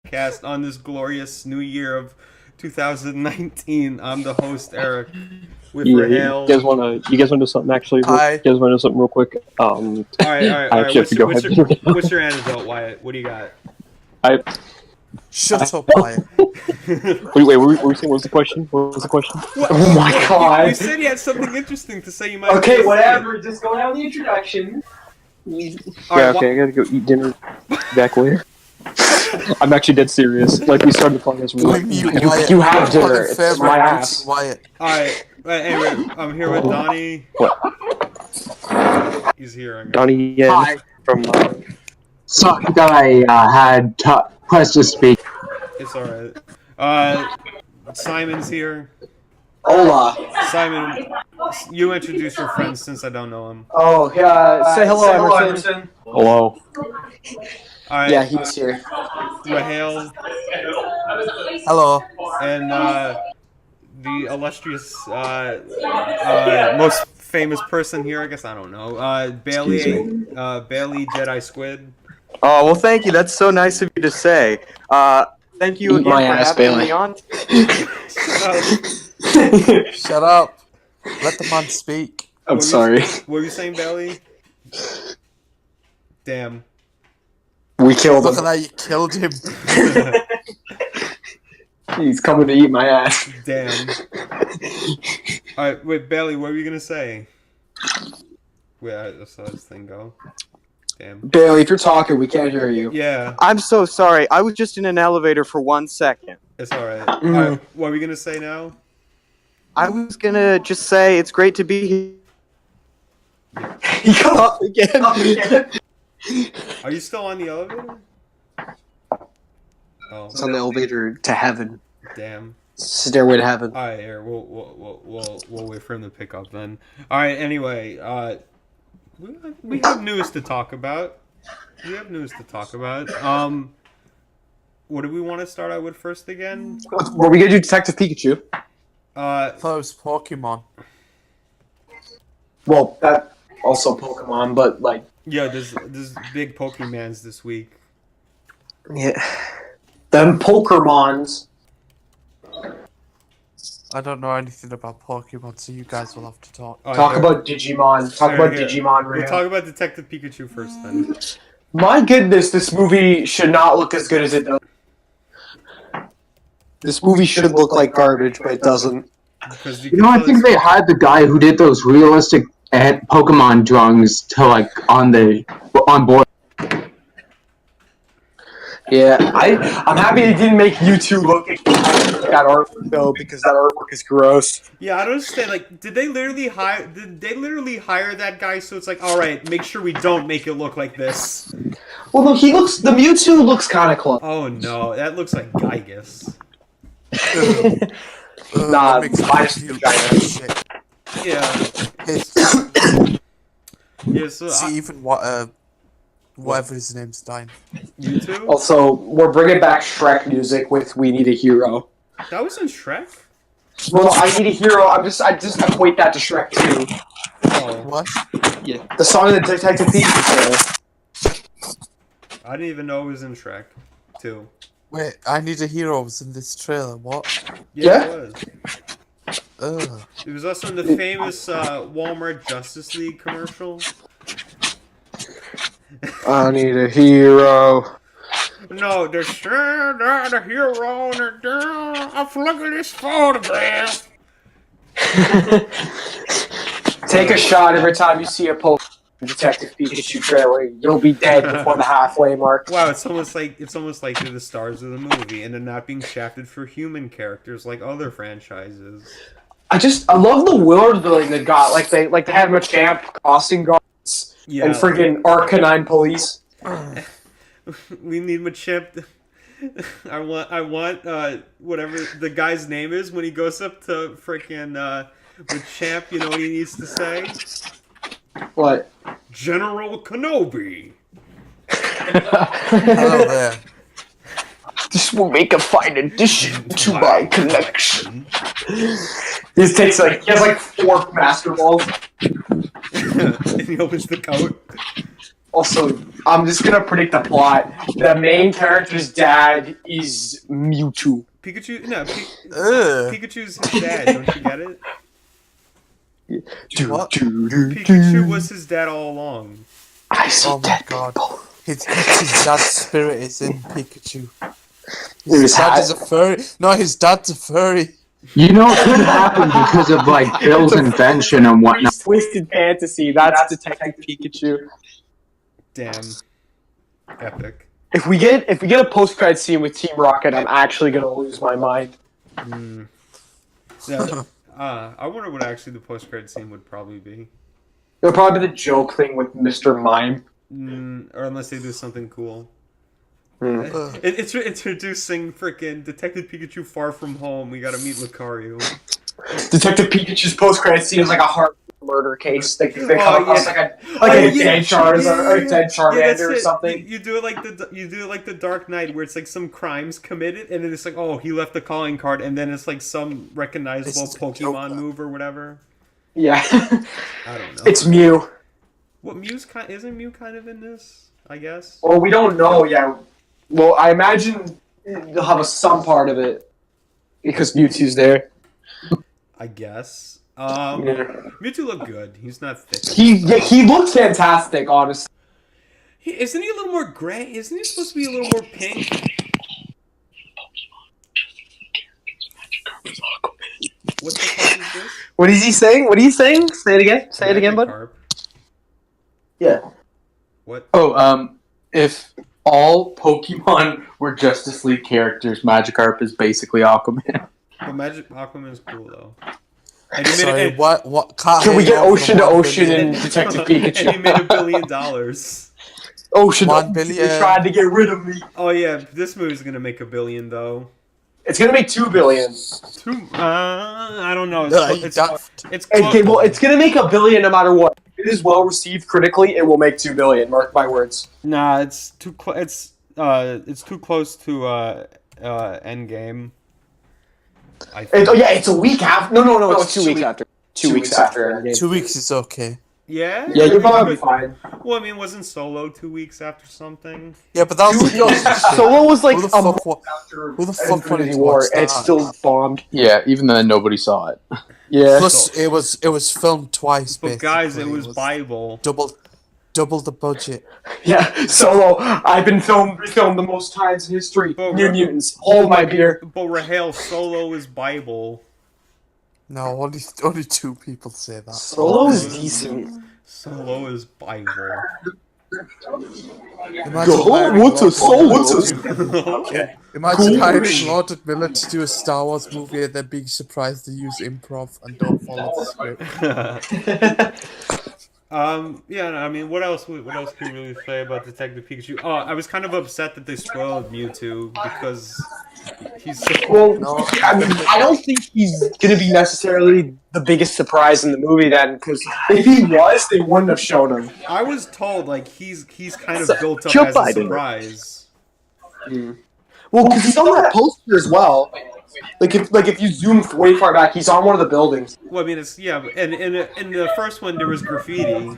Kast on this glorious new year of 2019. I'm the host, Eric, with Rahale. You guys wanna do something actually? Hi. You guys wanna do something real quick? All right. I actually have to go ahead. What's your antidote, Wyatt? What do you got? Shut up, Wyatt. Wait, what was the question? What was the question? What? Oh my god. You said you had something interesting to say. You might. Okay, whatever. Just go down the introduction. Okay, I gotta go eat dinner back later. I'm actually dead serious. Like, we started the podcast. You have dinner. It's my ass. Wyatt. Alright, anyway, I'm here with Donnie. What? He's here. Donnie Yen Hi. from... Sorry that I had pressed to speak. It's alright. Simon's here. Hola. Simon, you introduce your friends since I don't know him. Oh, yeah. Say hello, Emerson. Hello. Alright. Yeah, he's here. Rahale Hello. and the illustrious, most famous person here, I guess, I don't know. Bailey Jedi Squid. Oh, well, thank you. That's so nice of you to say. Thank you Eat again my for ass, having Bailey. me on. Shut up. Let the man speak. I'm sorry. What were you saying, Bailey? Damn. We killed Look at him. that, you killed him. He's coming to eat my ass. Damn. Alright, wait, Bailey, what were you gonna say? Wait, I just saw this thing go. Damn. Bailey, if you're talking, we can't hear you. Yeah, I'm so sorry. I was just in an elevator for 1 second. it's alright. Alright, what are we gonna say now? I was gonna just say it's great to be here. He got up again. Are you still on the elevator? Oh, It's on the elevator to heaven. damn. Stairway to heaven. Alright, here, we'll wait for him to pick up then. Alright, anyway, we have news to talk about. What do we want to start out with first again? Were we gonna do Detective Pikachu? I thought it was Pokemon. Well, that also Pokemon, but like, Yeah, there's big Pokemans this week. yeah, them Pokemons. I don't know anything about Pokemon, so you guys will have to talk. Alright, Talk here. about Digimon. Talk Here, about here. Digimon. We'll Rhea. talk about Detective Pikachu first then. My goodness, this movie should not look as good as it does. This movie should look like garbage, but it doesn't. Because You know, I think they had the guy who did those realistic Pokemon drawings to on board. Yeah, I'm happy they didn't make you two look at that artwork though, because that artwork is gross. Yeah, I don't understand. Like, did they literally hire that guy? So it's like, all right, make sure we don't make it look like this. Well, no, the Mewtwo looks kind of close. Oh no, that looks like Gygus. Nah, that makes me minus feel the giant. shit. Yeah. It's- Yeah. So See, even whatever his name's dying. you two? Also, we're bringing back Shrek music with "We Need a Hero." That was in Shrek. Well, I need a hero. I just equate that to Shrek 2. Oh, What? Yeah, the song of the Detective Pikachu trailer. I didn't even know it was in Shrek too. Wait, I Need a Hero was in this trailer. What? Yeah? It was. Ugh. It was also in the famous Walmart Justice League commercial. I need a hero. No, they're sure not a hero, and they're look at this photograph. Take a shot every time you see a Detective Pikachu trailer. You'll be dead before the halfway mark. Wow, it's almost like they're the stars of the movie, and they're not being shafted for human characters like other franchises. I love the world building they got. Like they have Machamp, crossing guards, Yeah, and friggin' Arcanine police. we need Machamp. I want whatever the guy's name is when he goes up to freaking Machamp. You know what he needs to say? What? General Kenobi. Hello there. This will make a fine addition to my collection. He has like 4 Master Balls. And he opens the coat. Also, I'm just gonna predict the plot. The main character's dad is Mewtwo. Pikachu? No, Ugh. Pikachu's his dad. Don't you get it? What? Pikachu was his dad all along. I see Oh my dead god. people. His dad's spirit is in Pikachu. His His dad hat- is a furry. No, his dad's a furry. You know, it could happen because of like Bill's invention and whatnot. Twisted fantasy. That's Detective Pikachu. Damn. Epic. If we get a post-credit scene with Team Rocket, I'm actually gonna lose my mind. Yeah. I wonder what actually the post-credit scene would probably be. It'll probably be the joke thing with Mr. Mime. Or unless they do something cool. Ugh. It's introducing freaking Detective Pikachu Far From Home. We gotta meet Lucario. Detective Pikachu's post-credit scene is like a hard murder case. They come Oh, across yeah. like a yeah. dead Charizard or a dead that's Charmander or it. something. You do it like the Dark Knight, where it's like some crimes committed, and then it's like, oh, he left the calling card, and then it's like some recognizable It's a Pokemon joke. move or whatever. Yeah. I don't know. It's Mew. What isn't Mew kind of in this? I guess. Well, we don't know yet. Well, I imagine they'll have some part of it because Mewtwo's there. I guess. Yeah. Mewtwo looked good. He's not thick. He looks fantastic, honestly. Isn't he a little more gray? Isn't he supposed to be a little more pink? What the fuck is this? What is he saying? What are you saying? Say it again. Say it again, bud. Magikarp. Yeah. What? Oh, if all Pokemon were Justice League characters, Magikarp is basically Aquaman. But Aquaman's cool though. And he made Sorry, it, what? Can't Can we hear get you over Ocean the to 1 Ocean billion. and Detective and he Pikachu? made $1 billion. Ocean to 1 Ocean. billion. They tried to get rid of me. Oh yeah, this movie's gonna make $1 billion though. It's gonna make $2 billion. I don't know. No, you daft. It's close. Okay, well, it's gonna make $1 billion no matter what. If it is well received critically, it will make $2 billion. Mark my words. Nah, it's too close. It's too close to Endgame. I think. It's a week after. No, it's 2 weeks after. 2 weeks after Endgame. 2 weeks is okay. Yeah. Yeah, you're probably fine. Well, I mean, wasn't Solo 2 weeks after something? Yeah, but that was Solo was like Who the a fuck month wa- after who the fuck wanted Infinity to War, watch and it's that? still bombed. Yeah, even then nobody saw it. Yeah. Plus, it was filmed twice. But guys, it basically. was Bible. double the budget. Yeah, Solo. I've been filmed the most times in history. But New Mutants. Hold my beer. But Rahel, Solo is Bible. No, only 2 people say that. Solo is decent. Solo is Bible. Imagine hiring Solo? Okay. Imagine hiring Lord Miller to do a Star Wars movie and then being surprised they use improv and don't follow the script. Yeah, no, I mean, what else can you really say about Detective Pikachu? Oh, I was kind of upset that they spoiled Mewtwo because he's so... Well, I mean, I don't think he's gonna be necessarily the biggest surprise in the movie then, because if he was, they wouldn't have shown him. I was told like he's kind of built up Joe as a Biden. surprise. Well, because he's on that poster as well. Like if you zoom way far back, he's on one of the buildings. Well, I mean, it's and in the first one there was graffiti.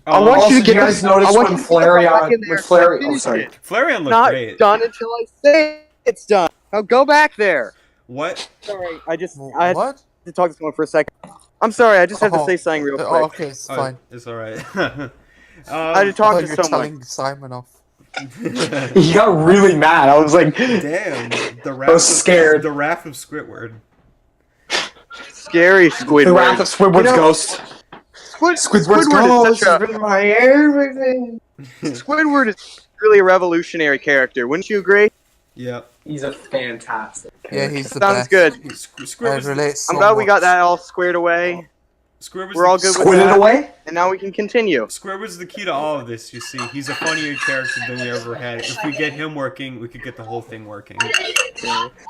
I want you to Also, get guys the- notice I want when you to get the fuck in there. Oh, sorry. Flareon looked Not great. done until I say it's done. Now go back there. What? Sorry, I had What? to talk to someone for a second. I'm sorry, I just have to say something real quick. Oh, okay, it's Oh, fine. it's all right. I had to I talk thought to you were someone. telling Simon off. He got really mad. I was like, Damn, the wrath. I was scared. The wrath of Squidward. Scary Squidward. The Wrath of Squidward's You know, Ghost. Squidward is such a my everything. Squidward is really a revolutionary character. Wouldn't you agree? Yeah. He's a fantastic. Yeah, he's the Sounds best. good. I Squidward's relate so I'm glad we got much. that all squared away, Squidward's We're all the- good with Squid it that. away? and now we can continue. Squidward's the key to all of this, you see. He's a funnier character than we ever had. If we get him working, we could get the whole thing working.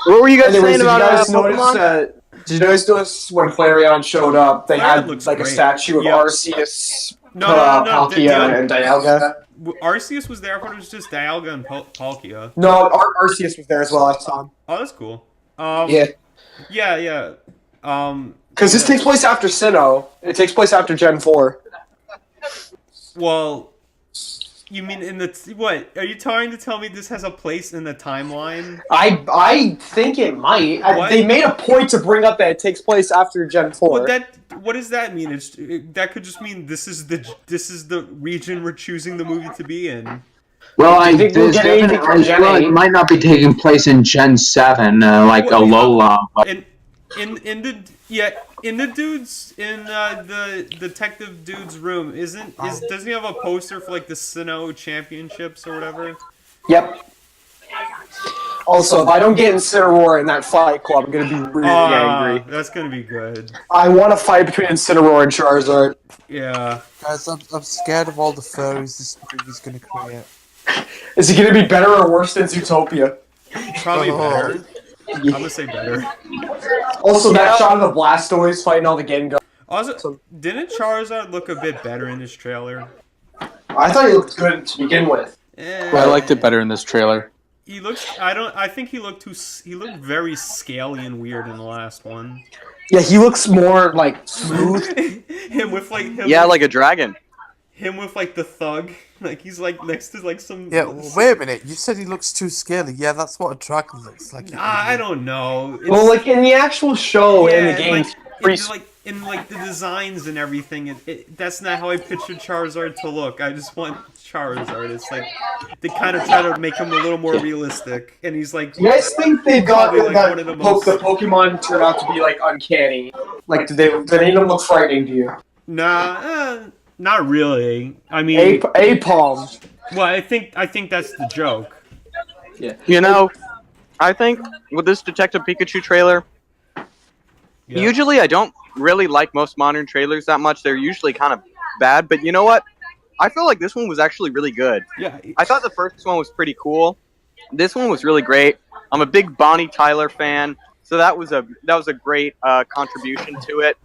What were you guys Anyways, saying did you about guys Pokemon? notice? Did you guys notice when Flareon showed up? They Flareon had looks like great. a statue of Yeah. Arceus, No. Palkia, and Dialga. Arceus was there. I thought it was just Dialga and Palkia. No, Arceus was there as well. I saw him. Oh, that's cool. Yeah, Yeah. because this takes place after Sinnoh. It takes place after Gen 4. Well, you mean in the what? Are you trying to tell me this has a place in the timeline? I think it might. What? They made a point to bring up that it takes place after Gen 4. Well, what does that mean? That could just mean this is the region we're choosing the movie to be in. Well, Do you think we'll get anything from Gen well, 8? it might not be taking place in Gen 7, like Well, Alola. But in the dudes in the detective dude's room doesn't he have a poster for like the Sinnoh Championships or whatever? Yep. Also, if I don't get Incineroar in that Fight Club, I'm gonna be really angry. That's gonna be good. I want a fight between Incineroar and Charizard. Yeah. Guys, I'm scared of all the furries this movie's gonna create. Is it gonna be better or worse than Zootopia? Probably Oh. better. I'm gonna say better. Also, that shot of the Blastoise fighting all the Gengar. Also, didn't Charizard look a bit better in this trailer? I thought he looked good to begin with. I liked it better in this trailer. He looks. I think he looked He looked very scaly and weird in the last one. Yeah, he looks more like smooth. him with like him. Yeah, with, like a dragon. him with like the thug. Like he's like next to like some. Yeah, wait a minute. You said he looks too scaly. Yeah, that's what a dragon looks like. I don't know. Well, like in the actual show in the game, in the designs and everything, that's not how I pictured Charizard to look. I just want Charizard. It's like they kind of try to make him a little more realistic, and he's like. do you guys think they've got Probably, like, that one of the most- the Pokemon turn out to be like uncanny? Like, do any of them look frightening to you? Nah, not really. I mean, Apalm. well, I think that's the joke. You know, I think with this Detective Pikachu trailer, Yeah. usually I don't really like most modern trailers that much. They're usually kind of bad, but you know what? I feel like this one was actually really good. Yeah. I thought the first one was pretty cool. This one was really great. I'm a big Bonnie Tyler fan, so that was a great contribution to it.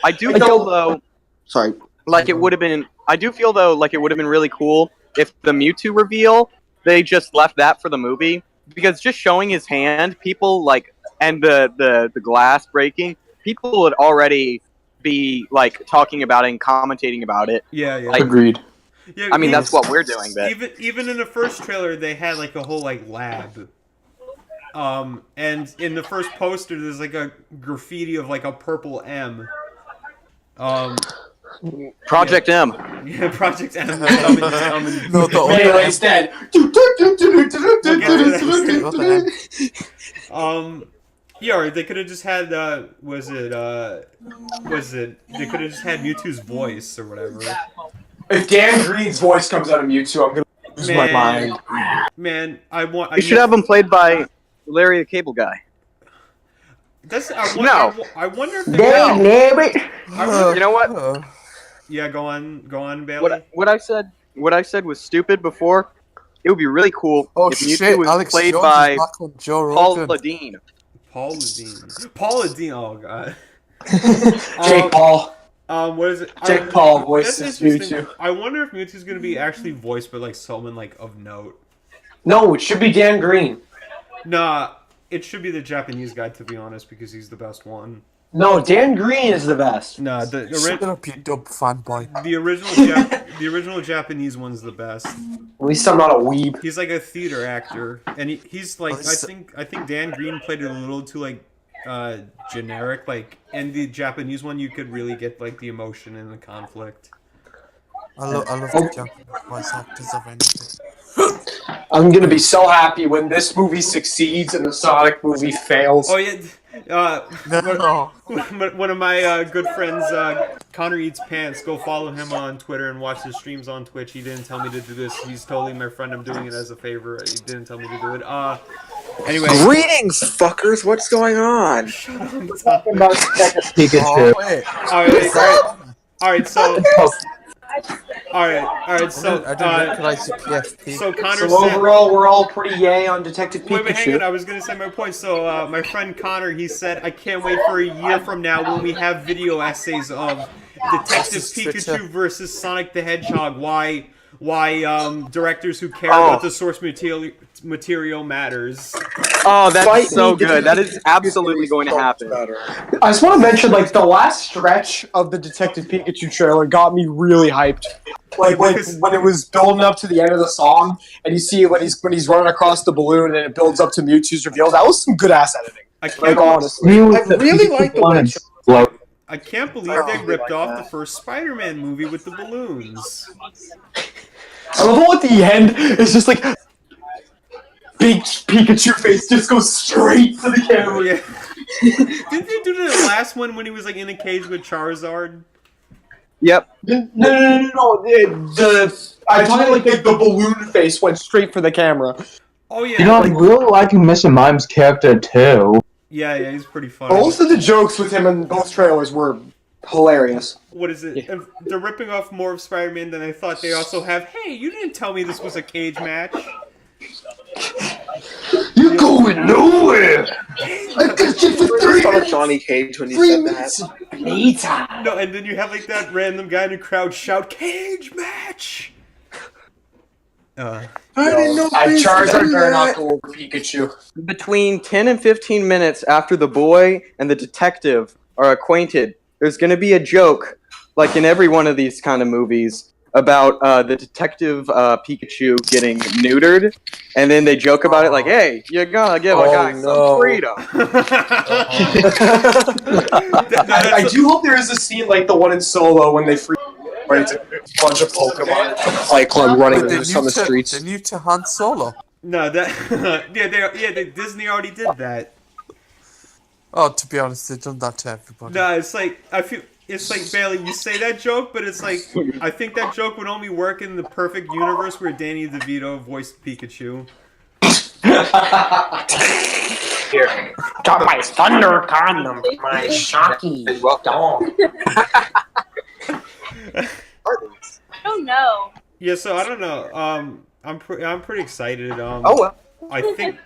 I do feel though, Sorry. like it would have been. I do feel though like it would have been really cool if the Mewtwo reveal they just left that for the movie, because just showing his hand, people like, and the glass breaking, people would already be like talking about it and commentating about it. Yeah. Like, Agreed. Yeah, I mean, that's what we're doing. But even in the first trailer, they had like a whole like lab. And in the first poster, there's like a graffiti of like a purple M. Project M. Yeah, Project M. No, the Melee's dead. Yeah, or they could have just had they could have just had Mewtwo's voice or whatever. If Dan Green's voice comes out of Mewtwo, I'm gonna lose my mind. Man, You should have him played by Larry the Cable Guy. I wonder if they You know what? Yeah, go on, Bailey. What I said was stupid before. It would be really cool Oh if Mewtwo shit, was Alex played Jones by is back on Joe Paul Rogan. Ladine. Paula Dean. Oh god. Jake Paul. What is it? Jake Paul That's voices interesting. Mewtwo. I wonder if Mewtwo's gonna be actually voiced by like someone like of note. No, it should be Dan Green. Nah, it should be the Japanese guy to be honest, because he's the best one. No, Dan Green is the best. Nah, Shut up, you dumb fanboy. the original Japanese one's the best. At least I'm not a weeb. He's like a theater actor, and he's like I think Dan Green played it a little too like generic. Like in the Japanese one, you could really get like the emotion and the conflict. I love the Japanese voice actors of anything. I'm gonna be so happy when this movie succeeds and the Sonic movie fails. Oh yeah. No. One of my good friends, Connor Eats Pants, go follow him on Twitter and watch his streams on Twitch. He didn't tell me to do this. He's totally my friend. I'm doing it as a favor. He didn't tell me to do it. Anyway. Greetings, fuckers. What's going on? Pikachu. Oh, wait. Alright, so... Alright, so... I don't recognize the PFP. So Connor So said... overall, we're all pretty yay on Detective Wait, hang on, Pikachu. I was gonna say my point. So, my friend Connor, he said, I can't wait for a year from now when we have video essays of Detective Pikachu versus Sonic the Hedgehog. Why directors who care about the source material matters. Oh, that's Fight so me, good. That is absolutely going to happen. I just want to mention, like, the last stretch of the Detective Pikachu trailer got me really hyped. Like when it was building up to the end of the song, and you see when he's running across the balloon, and it builds up to Mewtwo's reveal. That was some good ass editing. I can't, Like honestly, You I really like the way I can't believe they ripped off the first Spider-Man movie with the balloons. I love how at the end it's just like big Pikachu face just goes straight to the camera. Yeah. Didn't they do the last one when he was like in a cage with Charizard? Yep. No. I thought like the balloon face went straight for the camera. Oh yeah. You know, I'm really liking Mr. Mime's character too. Yeah, he's pretty funny. Most of the jokes with him in both trailers were hilarious. What is it? Yeah. They're ripping off more of Spider-Man than I thought. They also have, hey, you didn't tell me this was a cage match. You're going nowhere! I got you for I thought of Johnny Cage when you said that. Playtime! No, and then you have like that random guy in the crowd shout, cage match! I didn't know Charizard better not go over Pikachu. Between 10 and 15 minutes after the boy and the detective are acquainted, there's going to be a joke, like in every one of these kind of movies, about the detective Pikachu getting neutered, and then they joke about it like, hey, you're gonna give a guy some freedom. I do hope there is a scene like the one in Solo when they free a bunch of Pokemon Fight Club running loose on the streets. They're new to Han Solo. No, that Disney already did that. Oh, to be honest, they've done that to everybody. No, it's like it's like Bailey, you say that joke, but it's like I think that joke would only work in the perfect universe where Danny DeVito voiced Pikachu. Here, got my thunder condom, my shocky dog. I don't know. Yeah, so I don't know. I'm pretty excited. Oh well. I think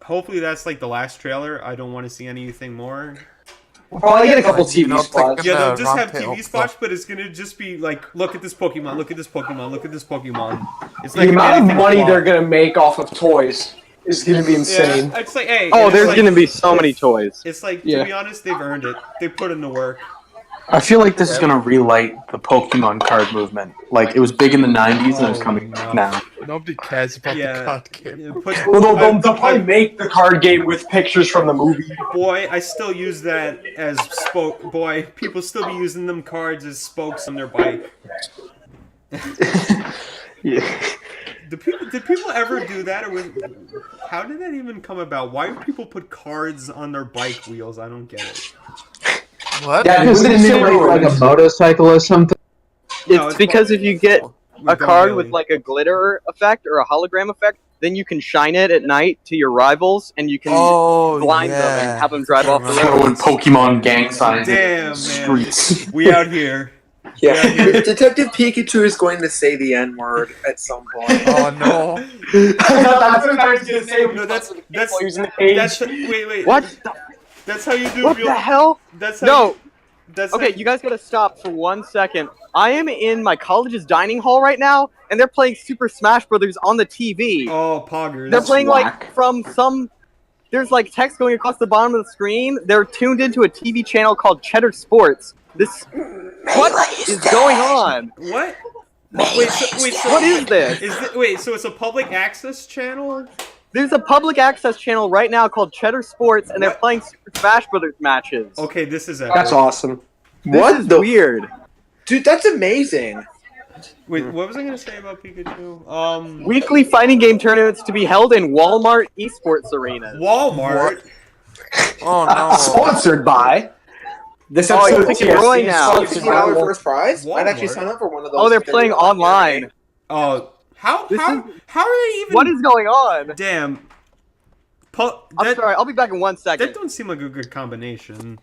hopefully that's like the last trailer. I don't want to see anything more. We'll probably get a couple TV spots. Yeah, they'll just have TV spots, but it's gonna just be like, look at this Pokemon, look at this Pokemon, look at this Pokemon. It's The amount of money they're gonna make off of toys is gonna be insane. Yeah, it's like, hey. Oh, there's gonna be so many toys. It's like, to be honest, they've earned it. They put in the work. I feel like this is gonna relight the Pokemon card movement. Like it was big in the '90s and it's coming back now. Nobody cares about the card game. Well, they'll probably make the card game with pictures from the movie. Boy, I still use that as Boy, people still be using them cards as spokes on their bike. Yeah. Did people ever do that, or how did that even come about? Why would people put cards on their bike wheels? I don't get it. What? Yeah, isn't it like a motorcycle or something? It's because if you get a card with like a glitter effect or a hologram effect, then you can shine it at night to your rivals, and you can blind them and have them drive off the road. When Pokemon gang signs Damn, streets. Man. We out here. Yeah, Detective Pikachu is going to say the N-word at some point. Oh no! That's what I was gonna say. No, that's using the page. Wait. What? That's how you do. What the hell? That's how no. That's okay, you guys gotta stop for 1 second. I am in my college's dining hall right now, and they're playing Super Smash Brothers on the TV. Oh, poggers. They're playing like from some. There's like text going across the bottom of the screen. They're tuned into a TV channel called Cheddar Sports. What is going on? What? Wait, so what is this? Wait, so it's a public access channel? There's a public access channel right now called Cheddar Sports, and they're playing Super Smash Brothers matches. Okay, this is epic. That's awesome. This is weird. Dude, that's amazing. Wait, what was I gonna say about Pikachu? Weekly fighting game tournaments to be held in Walmart esports arenas. Walmart? Oh no. Sponsored by. This Oh, episode you're of thinking TSC Roy is now. sponsored by $50 Walmart. first prize? I'd actually Walmart? sign up for one of those. Oh, they're playing online. Oh, how are they even? What is going on? Damn. I'm sorry, I'll be back in 1 second. That don't seem like a good combination.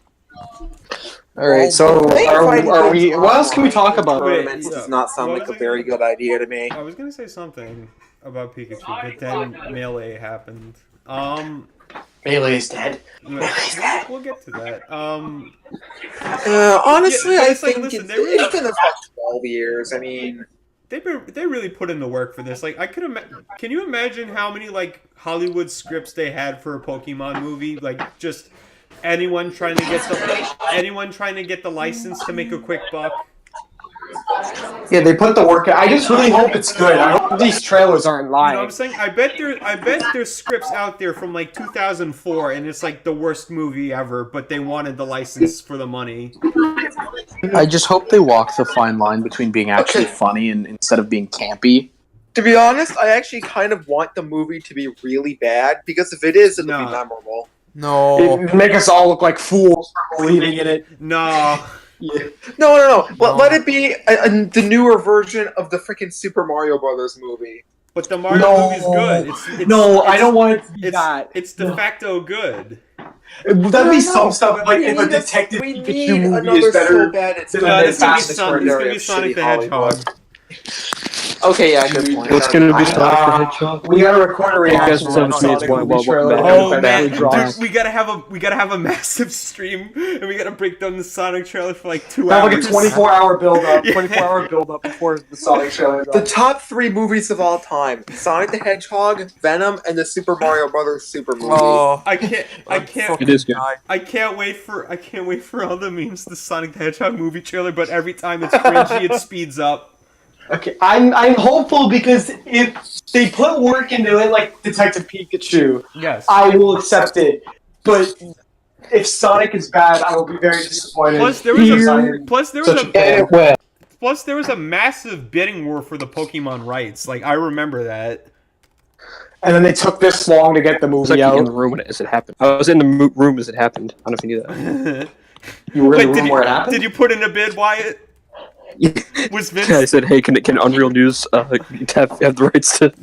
Alright, so are we? What else can we talk about? Tournaments does not sound like a very good idea to me. I was gonna say something about Pikachu, but then Melee happened. Melee's dead. We'll get to that. Honestly, Yeah, I it's like, think listen, it's they really- been about 12 years. I mean, They really put in the work for this. Like, can you imagine how many like Hollywood scripts they had for a Pokemon movie? Like, just anyone trying to get the license to make a quick buck. Yeah, they put the work. I just really hope it's good. I hope these trailers aren't You know what I'm lying. saying? I bet there's scripts out there from like 2004, and it's like the worst movie ever, but they wanted the license for the money. I just hope they walk the fine line between being actually funny and instead of being campy. To be honest, I actually kind of want the movie to be really bad because if it is, it'll be memorable. No. It make us all look like fools for believing in it. No. Yeah. No. Let it be the newer version of the freaking Super Mario Brothers movie. But the Mario movie's good. I don't want it to be that. It's de facto good. That'd be some stuff. Like if a Detective Pikachu movie is better than It's gonna be Sonic the Hedgehog. Okay, yeah, good point. What's gonna be Sonic the Hedgehog? We gotta record a reaction to the Sonic movie trailer. Oh man, dude, we gotta have a massive stream, and we gotta break down the Sonic trailer for like 2 hours. Have like a 24-hour build-up. 24-hour build-up before the Sonic trailer. The top 3 movies of all time: Sonic the Hedgehog, Venom, and the Super Mario Brothers Super movie. Oh, I can't. It is good. I can't wait for all the memes. The Sonic the Hedgehog movie trailer, but every time it's cringy, it speeds up. Okay, I'm hopeful because if they put work into it like Detective Pikachu, yes, I will accept it. But if Sonic is bad, I will be very disappointed. Plus, there was a massive bidding war for the Pokemon rights. Like I remember that. And then they took this long to get the movie I was out. in the room as it happened. I was in the room as it happened. I don't know if you knew that. You were in the room where it happened? Did you put in a bid, Wyatt? Was Vince? I said, "Hey, can Unreal News have the rights to?"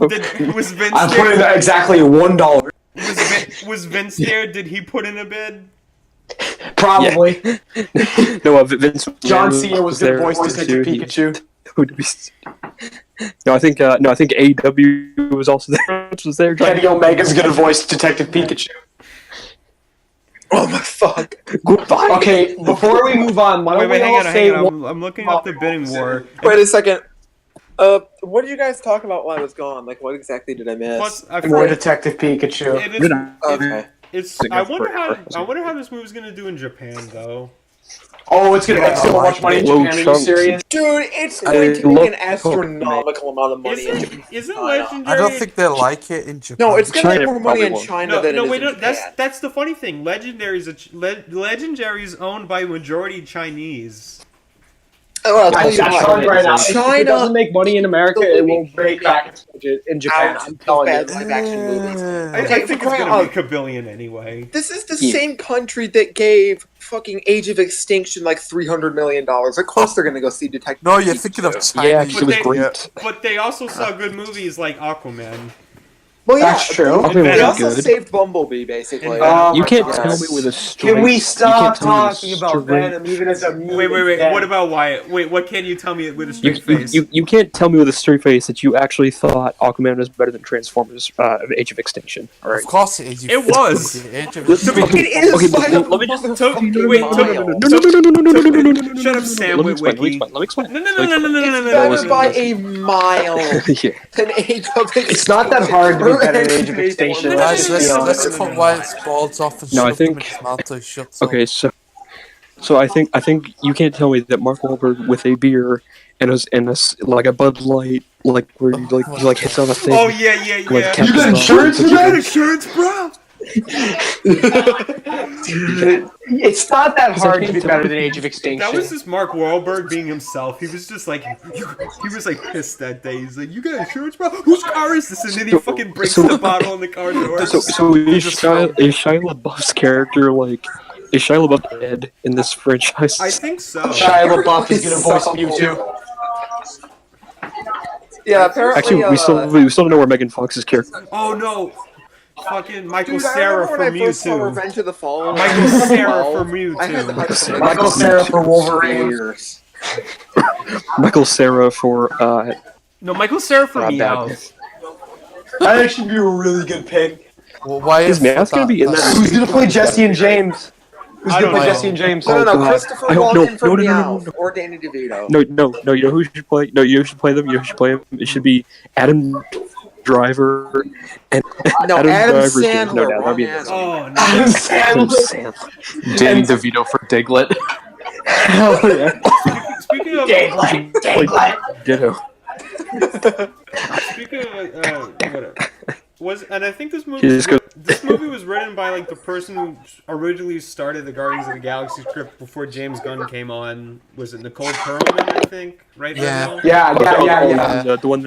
Was Vince? I put in exactly $1. Was Vince there? Did he put in a bid? Probably. Yeah. No, Vince. John Cena was going to voice Detective Pikachu. No, I think AEW was also there. Was there? Kenny Omega's going to voice Detective Pikachu. Oh my fuck! Goodbye. Okay, before we move on, why don't we all say? I'm looking up the bidding war. Wait a second. What did you guys talk about while I was gone? Like, what exactly did I miss? Plus, More Detective Pikachu. Okay. I wonder how this movie's gonna do in Japan though. Oh, it's gonna make so much money in Japan. Are you serious? Dude, it's going to make an astronomical amount of money in Japan. Isn't Legendary? I don't think they like it in Japan. No, it's going to make more money in China than it is in Japan. That's the funny thing. Legendary's owned by majority Chinese. Oh, I'll tell you what. Right now. China if it doesn't make money in America, it will break back its budget in Japan. I'm telling you. Live action movies. I think it's gonna make $1 billion anyway. This is the same country that gave fucking Age of Extinction like $300 million. Of course they're gonna go see Detective. No, you're thinking of China. Yeah, it was great. But they also saw good movies like Aquaman. Well, yeah, that's true. They also saved Bumblebee, basically. You can't tell me with a straight. Can we stop talking about Venom even as a Wait. What about Wyatt? Wait, what can you tell me with a straight face? You can't tell me with a straight face that you actually thought Aquaman was better than Transformers: Age of Extinction. All right. Of course, it is. It was. It is. Let me just. No. Shut up, Sam. Let me explain. No. Better by a mile than Age of Extinction. It's not that hard to be better than Age of Extinction. Guys, let's cut Wyatt's balls off and shove them in his mouth so he shuts up. Okay, so I think you can't tell me that Mark Wahlberg with a beer and like a Bud Light, like where he hits on a thing. Oh yeah. Like, You got insurance for that? Insurance, bro. It's not that hard to be better than Age of Extinction. That was just Mark Wahlberg being himself. He was just like, he was like pissed that day. He's like, "You got insurance, bro? Whose car is this?" And then he fucking breaks the bottle on the car door. So is Shia LaBeouf's character like? Is Shia LaBeouf dead in this franchise? I think so. Shia LaBeouf is gonna voice Mewtwo. Yeah, apparently. Actually, we still don't know where Megan Fox's character. Oh no. Fucking Michael Dude, Cera for I first saw Mewtwo. Revenge of the Fallen. Michael Cera for I had the Mewtwo. Michael Cera for Wolverine. Michael Cera for No, Michael Cera for Meowth. That actually be a really good pick. Well, why is Meowth gonna be in that? Who's gonna play Jesse and James? Who's I gonna don't play know. Jesse and James? No, God. Christopher I don't- Walken for no. Meowth or Danny DeVito. No, you know who should play? No, you should play them. You should play them. It should be Adam Driver and No, Adam Driver's Sandler. No, that'd be Romance. Oh no. Adam Adam Sandler. Sandler. Danny DeVito for Diglett. Hell yeah. Speaking of Ditto. speaking of whatever. And I think this He just movie was written by like the person who originally started the Guardians of the Galaxy script before James Gunn came on. Was it Nicole Perlman? I think, right? Yeah. Now? The one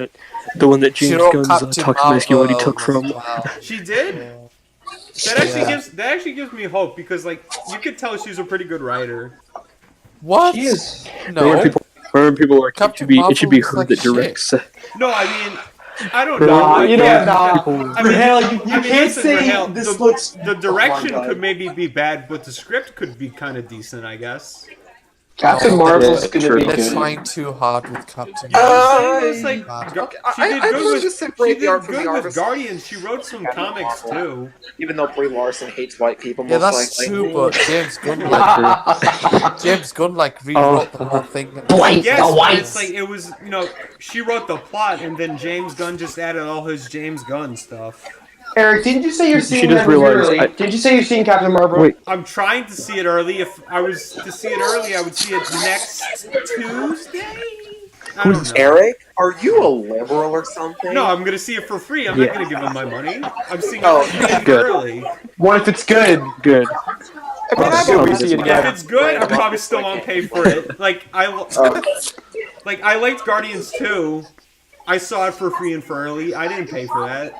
that She James wrote Gunn's Captain toxic masculinity Marvel took from. as well. She did. Yeah. That actually gives me hope because like you could tell she's a pretty good writer. What? She is. No. When people are Captain it should be Marvel her was that like directs. No, I mean, I don't Nah, know. Like, you know what? Nah. I mean, Rahel, you I mean, can't listen, say Rahel, this looks. the direction Oh my God. could maybe be bad, but the script could be kind of decent, I guess. Captain Marvel's Yeah, gonna true. be They're good. trying too hard with Captain You know Marvel. what I'm saying? It's like, she did I good wanna with, just she separate did the art from good the with artist. Guardians. She wrote some comics too. Even though Brie Larson hates white people, Yeah, most that's likely. true, but James Gunn rewrote the whole thing. Yes, but it's like it was, she wrote the plot, and then James Gunn just added all his James Gunn stuff. Eric, didn't you say you're She seeing just that movie realized early? I- Did you say you're seeing Captain Marvel? Wait. I'm trying to see it early. If I was to see it early, I would see it next Tuesday. I don't know. Eric, are you a liberal or something? No, I'm gonna see it for free. I'm not gonna give him my money. I'm seeing Oh, it good. early. What if it's good? Good. I mean, I Oh, would this see is it If again. it's good, I probably still won't pay for it. Like I liked Guardians 2. I saw it for free and for early. I didn't pay for that.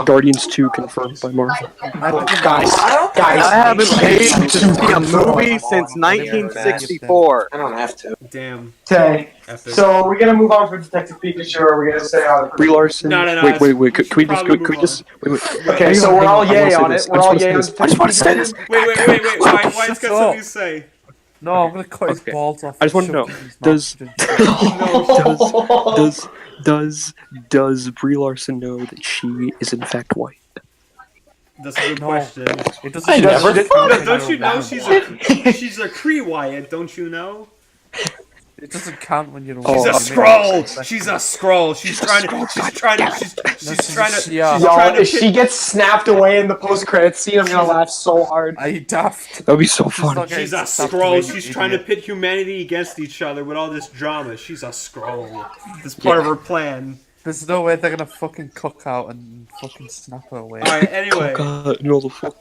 Guardians 2 confirmed by Marvel. Guys, I haven't paid to see a movie since 1964. I don't have to. Damn. okay. Epic. So are we gonna move on from Detective Pikachu, or are we gonna stay on? Brie Larson. No, no, no, Wait. Can we probably just? Can we move just? Wait. Okay, so we're all yay on it. I We're all just yay on want to say this. I just want to say this. Wait. Wyatt's got something to say. No, I'm gonna cut his Okay. balls off. I just want to know, does Brie Larson know that she is in fact white? That's a good No. question. It doesn't I never count No, when don't you're you know woman. she's a Cree Wyatt? Don't you know? It doesn't count when you're a She's woman. a Skrull. She's a Skrull. She's trying Y'all, if she gets snapped away in the post-credits scene, I'm gonna laugh so hard. Are you daft? That would be so not funny. gonna- She's a Stop Skrull. doing She's it, trying to idiot. pit humanity against each other with all this drama. She's a Skrull. This is part of her plan. There's no way they're gonna fucking cook out and fucking snap her away. Alright, anyway. No, the fuck.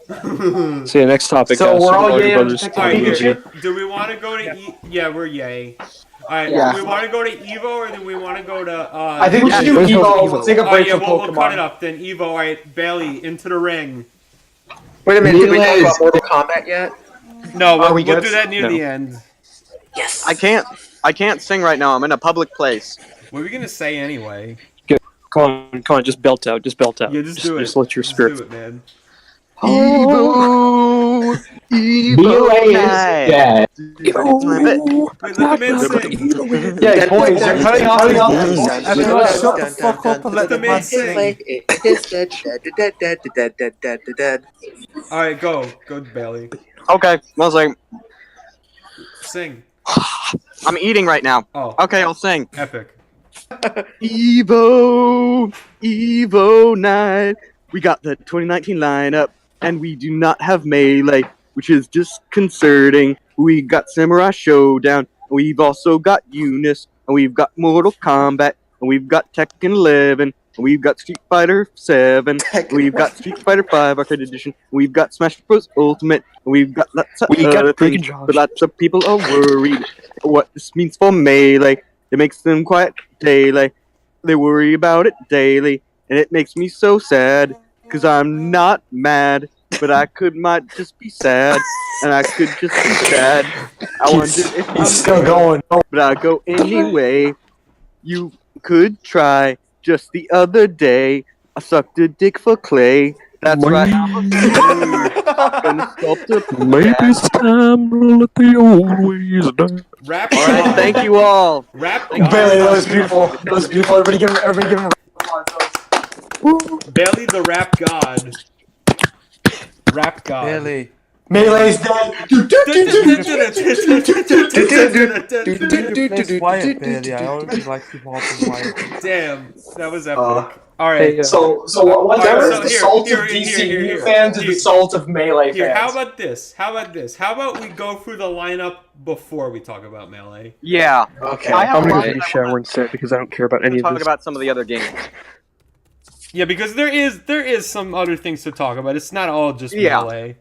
So yeah, next topic. So we're Super all Mario yay on Brothers. Detective Alright, Pikachu? here. Do we want to go to Yeah, we're yay. Alright, Yeah. do we want to go to Evo or do we want to go to I think we should do let's go Evo. Evo. Let's take a Oh break yeah, from we'll cut it Pokemon. up then. Evo, alright, Bailey, into the ring. Wait a minute, did we talk Relays. about Mortal Kombat yet? No, Are we we'll good? do that near No. the end. I can't sing right now. I'm in a public place. What are we gonna say anyway? Come on, just belt out. Yeah, just do it. Just let your Just spirit. do it, man. Evo, Belay night. is dead. Wait, let the man sing. Yeah, boys, you're cutting off. Everyone shut the fuck up and let the man It's sing. like it's dead. Alright, go, Bailey. Okay, well, like Sing. I'm eating right now. Oh, Okay, I'll sing. epic. Evo night. We got the 2019 lineup, and we do not have Melee, which is disconcerting. We got Samurai Showdown, and we've also got Eunice, and we've got Mortal Kombat, and we've got Tekken 11, and we've got Street Fighter 7, and we've got Street Fighter 5 Arcade Edition, and we've got Smash Bros. Ultimate, and we've got lots of We got other Big things, Josh. but lots of people are worried what this means for Melee. It makes them quiet daily. They worry about it daily, and it makes me so sad. Cause I'm not mad, but I might just be sad, and I could just be sad. I wonder if I'm still going. but I go anyway. You could try. Just the other day, I sucked a dick for clay. That's right. I'm gonna sculpt a Maybe it's time to let the old ways die. Rap All right, God. thank you all. Rap Bailey, that was beautiful. That was beautiful. Everybody give him. Bailey the rap god. Rap god. Really? Melee's dead. Replace Wyatt, Bailey. I already like you more than Wyatt. Damn, that was epic. All right. Hey, So what Alright, difference so the here, salt here, of here, DCU here, fans to here. the salt of Melee Here, fans? how about this? How about we go through the lineup before we talk about Melee? Yeah. Okay. I have I'm a gonna lot take a shower and set because I don't care about any to of talk this. about some of the other games. Yeah, because there is some other things to talk about. It's not all just Yeah. Melee.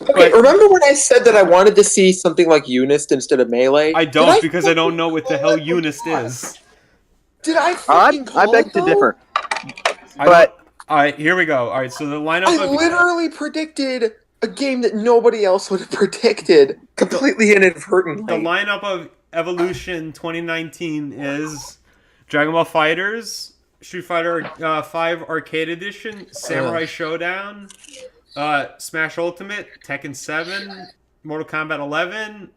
Okay, remember when I said that I wanted to see something like Unist instead of Melee? I don't because I don't know what the hell Unist is. Did I fucking call I beg it, to though? differ. But all right, here we go. All right, so the lineup I of literally predicted a game that nobody else would have predicted completely inadvertently. the lineup of Evolution 2019 is Dragon Ball Fighters, Street Fighter 5 Arcade Edition, Samurai Showdown, Smash Ultimate, Tekken 7, Mortal Kombat 11,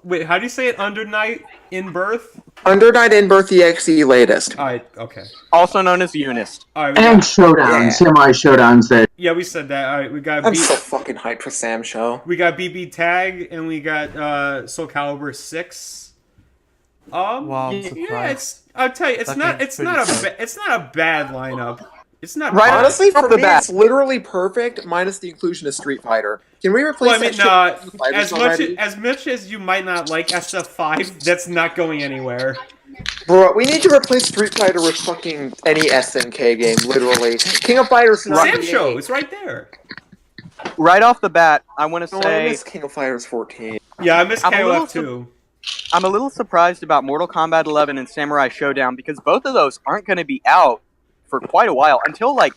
wait, how do you say it? Under Night in Birth? Under Night in Birth EXE latest. All right, okay. Also known as Unist. All right, And Showdown, Samurai Showdown's that. yeah, we said that. All right, we got I'm so fucking hyped for Sam Show. we got BB Tag and we got Soul Calibur 6. Wow, I'm yeah, surprised. I'll tell you, That game's pretty it's not a bad lineup. It's not Right, bad. Honestly, off for the me, bat. it's literally perfect, minus the inclusion of Street Fighter. Can we replace Well, I mean, that shit with Fighters already? as much as you might not like SF5, that's not going anywhere. Bro, we need to replace Street Fighter with fucking any SNK game, literally. King of Fighters Sam 98. Show, it's right there. Right off the bat, I want to Oh, I say miss King of Fighters 14. Yeah, I miss I'm a little KOF too. I'm a little surprised about Mortal Kombat 11 and Samurai Showdown because both of those aren't going to be out for quite a while until like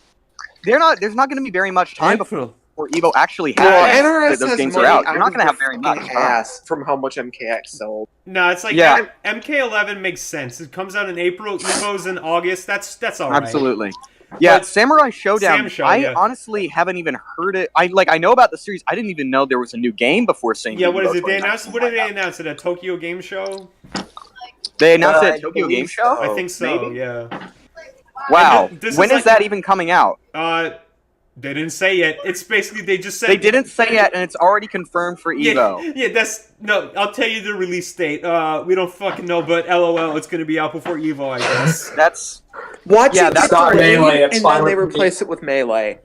there's not going to be very much time before Evo actually Well, has NRS those has games are money out. You're not of going to have their very much fucking time. ass from how much MKX sold. No, it's like Yeah. MK11 makes sense. It comes out in April, Evo's in August. That's all right. Absolutely. Yeah, But Samurai Showdown. Sam Show, I yeah. honestly haven't even heard it. I know about the series. I didn't even know there was a new game before seeing. Yeah, what is it? Evo They 2019 announced. What did they announce at a Tokyo Game Show? They announced it I at Tokyo believe Game Show. I think so. Maybe? Yeah. Wow. And this When is is like- that even coming out? They didn't say yet. It's basically they just said They didn't say yet, and it's already confirmed for Evo. Yeah, that's no. I'll tell you the release date. We don't fucking know, but LOL, it's gonna be out before Evo, I guess. That's Watch Yeah, it that's get not delayed, Melee, it's and fine then they with me. replace it with Melee.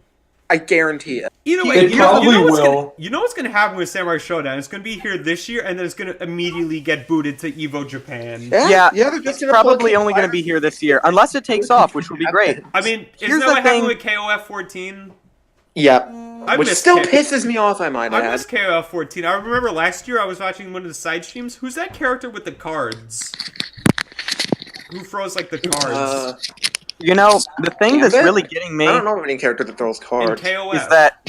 I guarantee it. Either way, It probably will. You know what's gonna happen with Samurai Showdown? It's gonna be here this year, and then it's gonna immediately get booted to Evo Japan. yeah. they're just It's gonna plug probably King only going to Fighters. be here this year, unless it takes off, which would be great. I mean, Here's isn't that the what happened thing- with KOF 14? Yep. I Which miss still K- pisses me off, I might I add. miss KOF 14. I remember last year I was watching one of the side streams. Who's that character with the cards? Who throws like the cards? You know, the thing that's Gambit? really getting me I don't know of any character that throws In cards. KOF. is that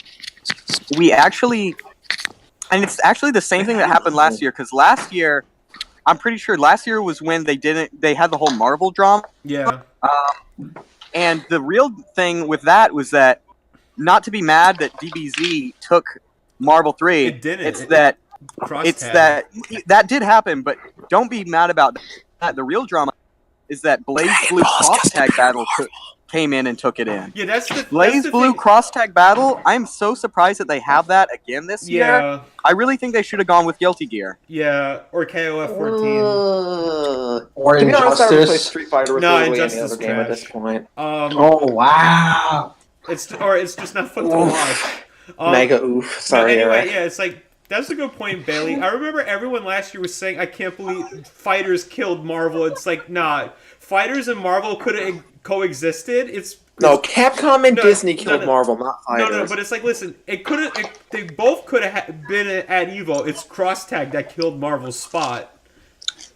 we actually, and it's actually the same thing that happened last year. Because last year, I'm pretty sure last year was when they had the whole Marvel drama. Yeah. And the real thing with that was that, not to be mad that DBZ took Marvel 3. It didn't. It's It- that Cross it's tab. that did happen, but don't be mad about that. The real drama is that Blaze Blue Cross Tag Battle came in and took it in. Yeah, that's the Blaze that's the Blue thing. Cross Tag Battle. I'm so surprised that they have that again this year. Yeah, I really think they should have gone with Guilty Gear. yeah, or KOF 14. Or To be honest, I would replace Injustice. Street Fighter with No, literally any Injustice other is game at trash. this point. Oh wow! It's just not fun to watch. Mega oof. But Sorry, anyway, Eric. yeah, it's like that's a good point, Bailey. I remember everyone last year was saying, "I can't believe Fighters killed Marvel." It's like, nah, Fighters and Marvel could have coexisted. No, Capcom and No, Disney no, killed no. Marvel, not Fighters. No, but it's like, listen, they both could have been at Evo. It's Cross Tag that killed Marvel's spot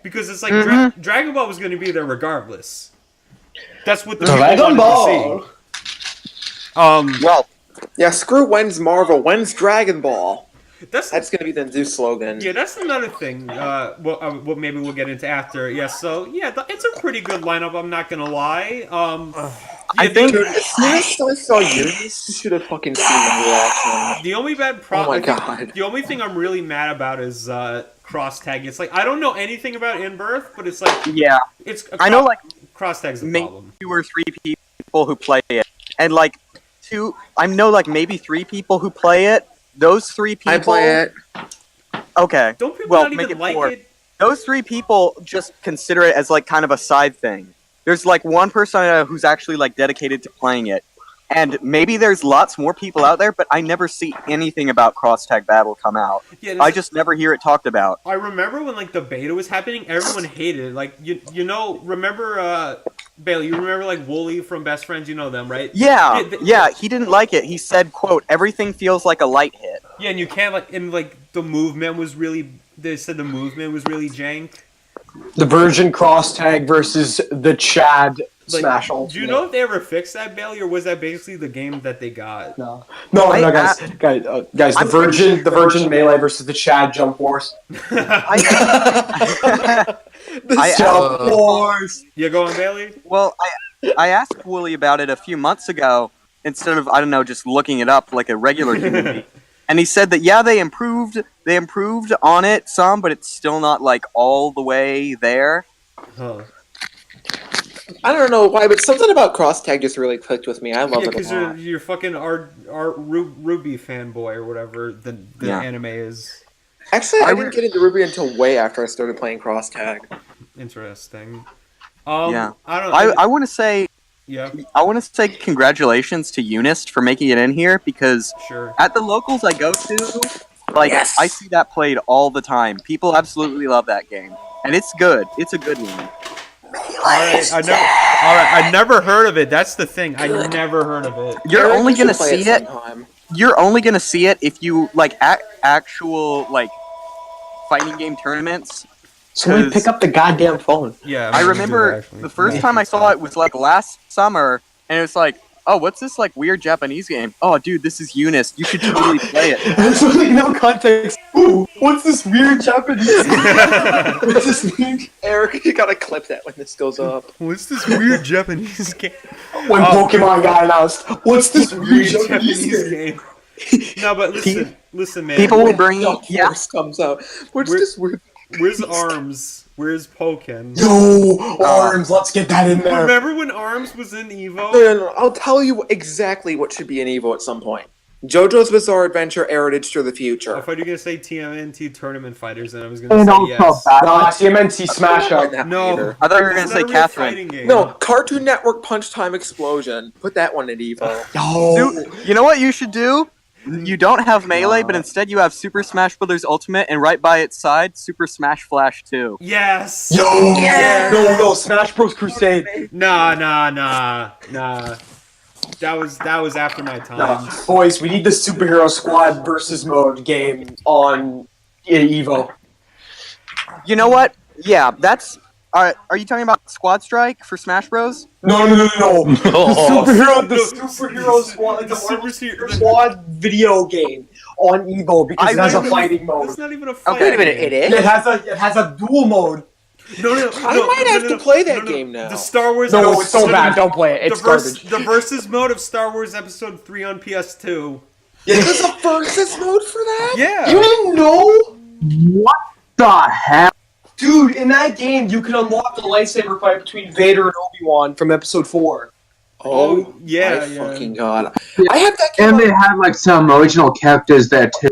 because it's like Dragon Ball was going to be there regardless. That's what the people Dragon wanted to see. Well, Yeah, screw when's Marvel, when's Dragon Ball? That's That's gonna be the new slogan. Yeah, that's another thing. What maybe we'll get into after. Yeah, so yeah, it's a pretty good lineup. I'm not gonna lie. I think As soon as I saw Unis, you should have fucking seen my reaction. the only bad Oh problem. my god. The only thing I'm really mad about is cross tag. It's like I don't know anything about In Birth, but it's like yeah, it's. I know like cross tag's the maybe problem. 2 or 3 people who play it, and like I know like maybe 3 people who play it. Those 3 people. I play it. Okay. Don't people well, not make even it like 4. it? Those 3 people just consider it as like kind of a side thing. There's like one person I know who's actually like dedicated to playing it. And maybe there's lots more people out there, but I never see anything about Cross Tag Battle come out. Yeah, I just never hear it talked about. I remember when like the beta was happening, everyone hated it. Like you know, remember Bailey, you remember like Wooly from Best Friends, you know them, right? Yeah, he didn't like it. He said, quote, everything feels like a light hit. Yeah, and you can't like and like the movement was really they said the movement was really jank. The Virgin Cross Tag versus the Chad Like, Smash do Ultimate. you know if they ever fixed that, Bailey, or was that basically the game that they got? No, guys, the Virgin Melee versus the Chad Jump Force. Jump Force. You going, Bailey? Well, I asked Wooly about it a few months ago instead of, I don't know, just looking it up like a regular community. And he said that, yeah, they improved on it some, but it's still not like all the way there. Huh. I don't know why, but something about Cross Tag just really clicked with me. I love it a because lot. you're fucking Ruby fanboy or whatever the anime is. Actually, I didn't get into Ruby until way after I started playing Cross Tag. Interesting. Yeah. I don't know. I want to say. Yeah. I want to say congratulations to Eunice for making it in here because Sure. at the locals I go to, like I see that played all the time. People absolutely love that game, and it's good. It's a good one. I never heard of it. That's the thing. I never heard of it. You're only gonna play see it. sometime. You're only gonna see it if you like actual like fighting game tournaments. Somebody pick up the goddamn phone. Yeah, I remember the first time I saw it was like last summer, and it was like, oh, what's this like weird Japanese game? Oh, dude, this is Eunice. You should totally play it. Absolutely no context. Ooh, what's this weird Japanese game? What's this weird? Eric, you gotta clip that when this goes up. What's this weird Japanese game? When Pokemon got announced, what's this weird Japanese game? No, but listen, man. People will bring Force comes out. What's this weird? Where's Arms? Where's Pokken? Yo, Arms, let's get that in there. Remember when Arms was in Evo? No. I'll tell you exactly what should be in Evo at some point. JoJo's Bizarre Adventure Heritage to the Future. I thought you were gonna say TMNT Tournament Fighters, and I was gonna And say also yes. TMNT Smash Up. No, I thought you were gonna it's say not a real Catherine. fighting game. No, Cartoon Network Punch Time Explosion. Put that one in Evo. Dude, you know what you should do? You don't have Melee, but instead you have Super Smash Bros. Ultimate, and right by its side, Super Smash Flash 2. Yes. Yo, no, Smash Bros. Crusade. Nah. That was after my time. Boys, we need the Superhero Squad versus mode game on Evo. You know what? Yeah, that's. Are you talking about Squad Strike for Smash Bros? No. The Superhero Squad, like the Super Squad video game on Evo because it has a fighting mode. It's not even a fighting Wait a minute, game. it is? It has a dual mode. No. I might have to play that game now. The Star Wars. No, it's so bad. Don't play it. It's garbage. The versus mode of Star Wars Episode 3 on PS2. There's a versus mode for that? Yeah. You didn't know? What the hell? Dude, in that game, you can unlock the lightsaber fight between Vader and Obi-Wan from Episode 4. Oh, yeah. Fucking god. I have that game. And they had like some original characters there too.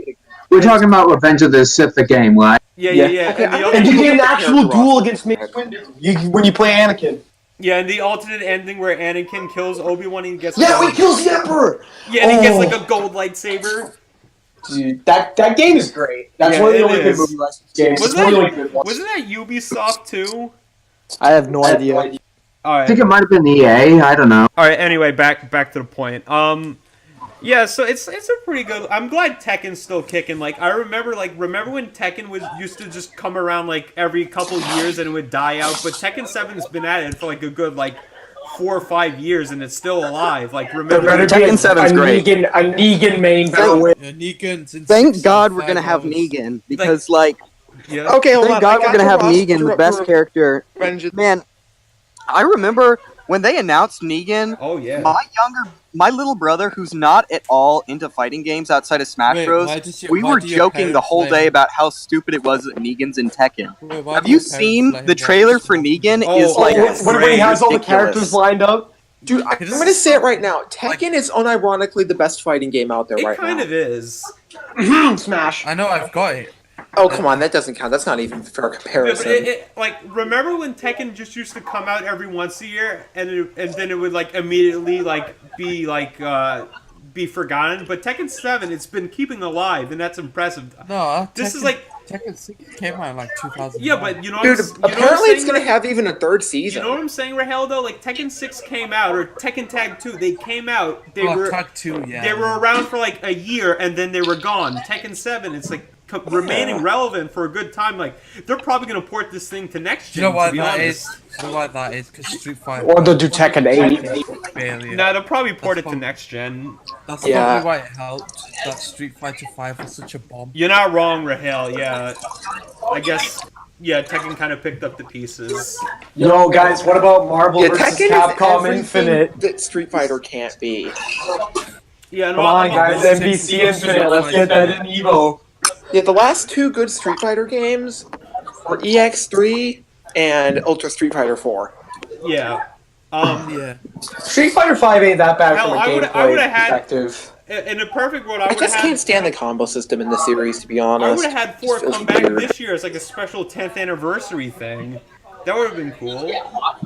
We're talking about Revenge of the Sith, the game, right? Yeah. Okay, And you get an actual duel against Mace Windu when you play Anakin. Yeah, and the alternate ending where Anakin kills Obi-Wan and he gets Yeah, he kills the Emperor! Yeah, and he gets like a gold lightsaber. Dude, that game is great. That's Yeah, one of the it only good is. movie license games. Wasn't It's one of the only good ones. Wasn't that Ubisoft too? I have no idea. All I right. think it might have been EA. I don't know. All right. Anyway, back to the point. Yeah. So it's a pretty good. I'm glad Tekken's still kicking. Like I remember when Tekken used to just come around like every couple years and it would die out. But Tekken 7's been at it for like a good 4 or 5 years and it's still alive. Like remember Tekken 7's great. A Negan main for the win. Yeah, Negan since Thank God we're gonna 65 have hours. Negan because like Yeah. Okay, hold thank on. God we're gonna have Negan, the best character. Revenge. Man, I remember when they announced Negan. Oh yeah. My little brother, who's not at all into fighting games outside of Smash Wait, Bros, we why were do your joking the parents whole let day him? about how stupid it was that Negan's in Tekken. Wait, why Have do you your parents seen let him the watch trailer this for one? Negan? Oh, Is like it's When he has all the ridiculous. characters lined up. Dude, I'm gonna say it right now. Tekken is unironically the best fighting game out there It right kind now. of is. Smash. I know I've got it. Oh, come on, that doesn't count. That's not even a fair Yeah, but comparison. like, remember when Tekken just used to come out every once a year, and then it would like immediately like be forgotten. But Tekken 7, it's been keeping alive, and that's impressive. No, This is like Tekken 6 came out in like 2000. yeah, but you know, Dude, what I'm apparently it's saying, going to have even a third season. You know what I'm saying, Rahel? Though, like Tekken 6 came out, or Tekken Tag 2, they came out. They were Tag 2, yeah. They were around for like a year, and then they were gone. Tekken 7, it's like remaining relevant for a good time. Like they're probably gonna port this thing to next gen. You know what to be that honest. is? You know what that is? Because Street Fighter. Or they'll do Tekken 8. Barely. No, they'll probably port it to next gen. That's Yeah. probably why it helped that Street Fighter 5 was such a bomb. You're not wrong, Rahel. Yeah, I guess. Yeah, Tekken kind of picked up the pieces. Yo, guys, what about Marvel Yeah, vs. Tekken Capcom is Infinite? everything that Street Fighter can't be. Yeah, no, Come on, guys, MVC Infinite, let's get that in Evo. Yeah, the last two good Street Fighter games were EX3 and Ultra Street Fighter 4. Yeah. Yeah. Street Fighter 5 ain't that bad Hell, from a I gameplay would've had- perspective. In a perfect world, I I would just have can't had. stand the combo system in the series, to be I honest. would have had 4 It feels come back weird. this year as like a special 10th anniversary thing. That would have been cool.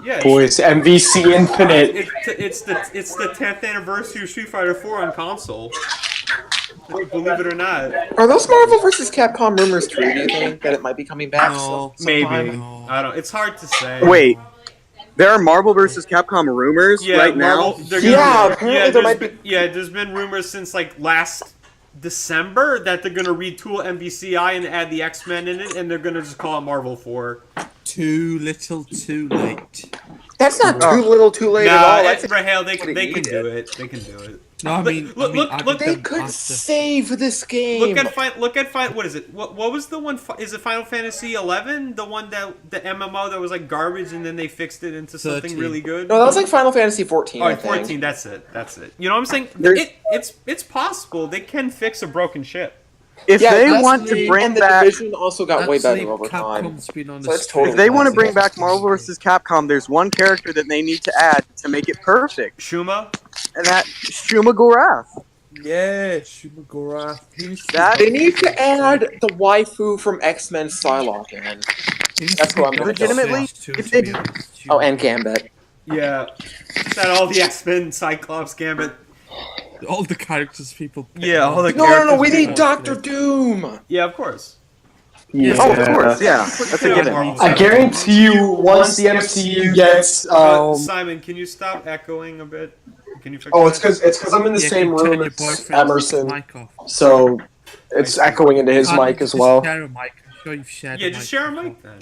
Yeah. Boys, MVC Infinite. It's the 10th anniversary of Street Fighter 4 on console. Believe it or not. Are those Marvel vs. Capcom rumors true, do you think? That it might be coming back No. Maybe. No. I don't. It's hard to say. Wait, there are Marvel vs. Capcom rumors Yeah, right Marvel, now. they're Yeah, gonna, apparently yeah, there there's might been, yeah, there's been rumors since like last December that they're gonna retool MVCI and add the X-Men in it, and they're gonna just call it Marvel 4. Too little, too late. That's not too little, too late at all. That's Rahel, they what can it do it. They can do it. No, I mean, Look, look, They could save this game. Look at what is it? What was the one? Is it Final Fantasy 11? The one that the MMO that was like garbage, and then they fixed it into something 13. really good. No, that was like Final Fantasy 14. Oh, I think. 14. That's it. You know what I'm saying? It's possible they can fix a broken ship. If Yeah, they Destiny want to bring and the back, Division also got way Actually, better over time. Capcom's been on So the it's streak. totally if they want to bring classic. back Marvel vs. Capcom, there's one character that they need to add to make it perfect, Shuma. and that's Shuma Gorath. Yeah, Shumagora. That They need to add the waifu from X-Men Psylocke in. That's what I'm gonna Legitimately, if they- Oh, and Gambit. Yeah. Is that all the X-Men, Cyclops, Gambit? all the characters people. pick. Yeah, all the No, we characters need people- Doctor Doom. Yeah, of course. Yeah. Oh, of course, yeah. That's a given. I guarantee you, once the MCU gets, Simon, can you stop echoing a bit? Can you fix oh, that? it's because I'm in the Yeah, same can you turn room your as boyfriend's Emerson, mic off? so it's echoing into his Can't mic you as just well. Share a mic. I'm sure you've shared. Yeah, a just mic share a before. mic then.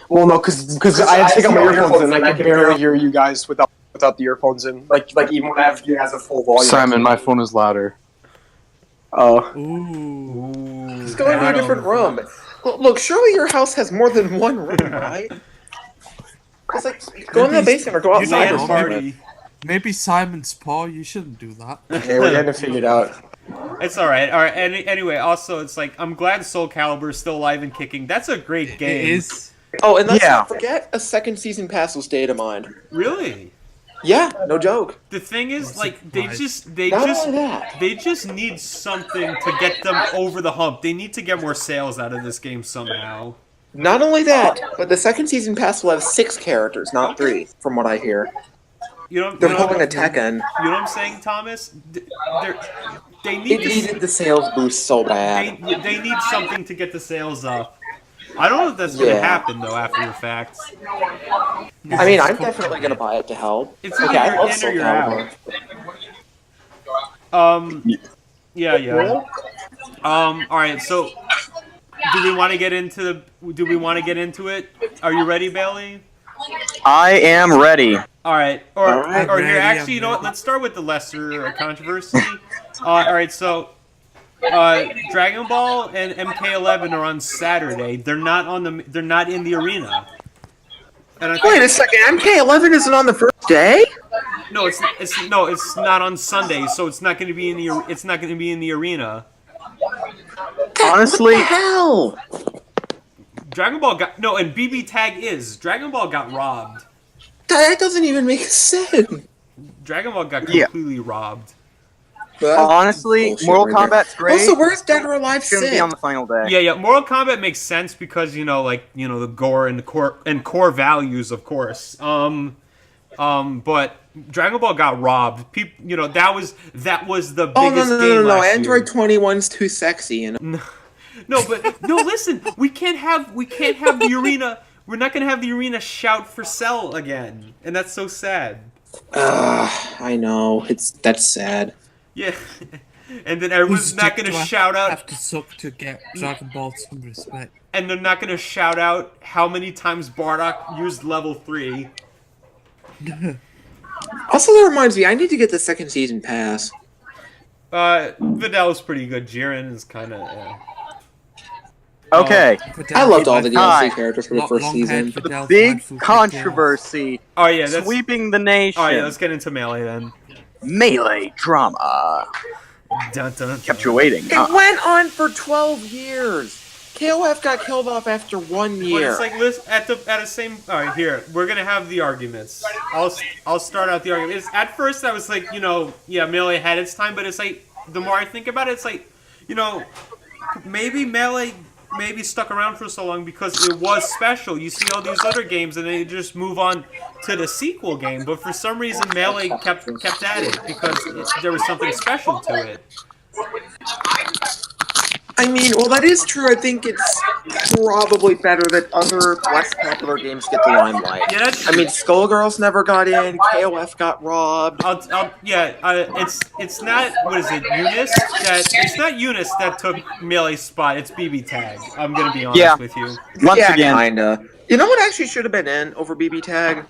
Well, no, because I have to take out my earphones in, and I can barely hear you guys without the earphones in. Like even when I have you guys at full volume. Simon, my phone is louder. Oh. Ooh. Just go into a different room. Look, surely your house has more than one room, right? It's like, go in the basement or go You outside need or a something. party. Maybe Simon's paw. You shouldn't do that. Okay, we're getting it figured out. It's alright. Alright, anyway, also, it's like, I'm glad Soul Calibur is still alive and kicking. That's a great game. It is. Oh, and let's Yeah. not forget a second season pass was data mined. Really? Yeah, no joke. The thing is, What's like, the they prize? just need something to get them over the hump. They need to get more sales out of this game somehow. Not only that, but the second season pass will have 6 characters, not 3, from what I hear. You know, They're you know, pulling a Tekken. you know what I'm saying, Thomas? They It need to, needed the sales boost so bad. they need something to get the sales up. I don't know if that's gonna Yeah. happen though after the fact. I mean, I'm definitely gonna buy it to help. It's Okay, I either love you're in Soul or you're Calibur. out. Yeah. All right. So, do we want to get into it? Are you ready, Bailey? I am ready. All right. Or Alright. or here, Ready, actually, you know what? ready. Let's start with the lesser controversy. All right. So, Dragon Ball and MK11 are on Saturday. They're not in the arena. And I think, Wait a second, MK11 isn't on the first day? no, it's not on Sunday, so it's not going to be in the arena. Honestly, What the hell? Dragon Ball got no, and BB Tag is Dragon Ball got robbed. That doesn't even make sense. Dragon Ball got Yeah. completely robbed. That's Honestly, bullshit Mortal right there. Kombat's great. Also, where's Dead or Alive Shouldn't be 6? on the final day. Yeah, Mortal Kombat makes sense because the gore and the core values, of course. But Dragon Ball got robbed. People, that was the Oh, biggest no, game last Android year. 21's too sexy, you know? No, listen, we can't have the arena. We're not gonna have the arena shout for Cell again, and that's so sad. I know. That's sad. Yeah, and then everyone's not gonna shout out. Have to suck to get Dragon Ball some respect. And they're not gonna shout out how many times Bardock used level 3. Also, that reminds me, I need to get the second season pass. Vidal's pretty good. Jiren is kind of. Okay, I loved all the Time. DLC characters from the first season. big controversy Oh yeah, that's. sweeping the nation. Oh yeah, let's get into Melee then. Melee drama. Dun, dun, dun. Kept you waiting. It went on for 12 years. KOF got killed off after 1 But year. it's like at the same. All right, here we're gonna have the arguments. I'll start out the arguments. At first, I was like, Melee had its time, but it's like the more I think about it, it's like, maybe Melee maybe stuck around for so long because it was special. You see all these other games, and they just move on to the sequel game. But for some reason, Melee kept at it because there was something special to it. I mean, well, that is true. I think it's probably better that other less popular games get the limelight. Yeah, that's I mean, Skullgirls never got in. KOF got robbed. It's not. What is it? It's not Eunice that took Melee's spot. It's BB Tag. I'm gonna be honest with you. Once again, kinda. You know what actually should have been in over BB Tag?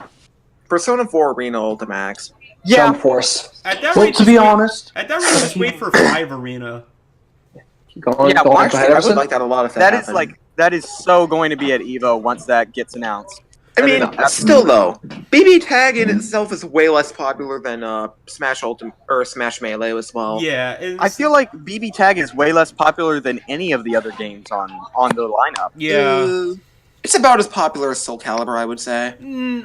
Persona 4 Arena Ultimax. yeah. Jump Force. At that Well, rate, to be honest, just wait for 5 Arena. go on, Yeah, go well, on, Actually, go ahead, I would Everson. like that a lot if That is happened. that is so going to be at Evo once that gets announced. I mean, still though, BB Tag in itself is way less popular than Smash Ultimate or Smash Melee as well. Yeah, I feel like BB Tag is way less popular than any of the other games on the lineup. Yeah. It's about as popular as Soul Calibur, I would say.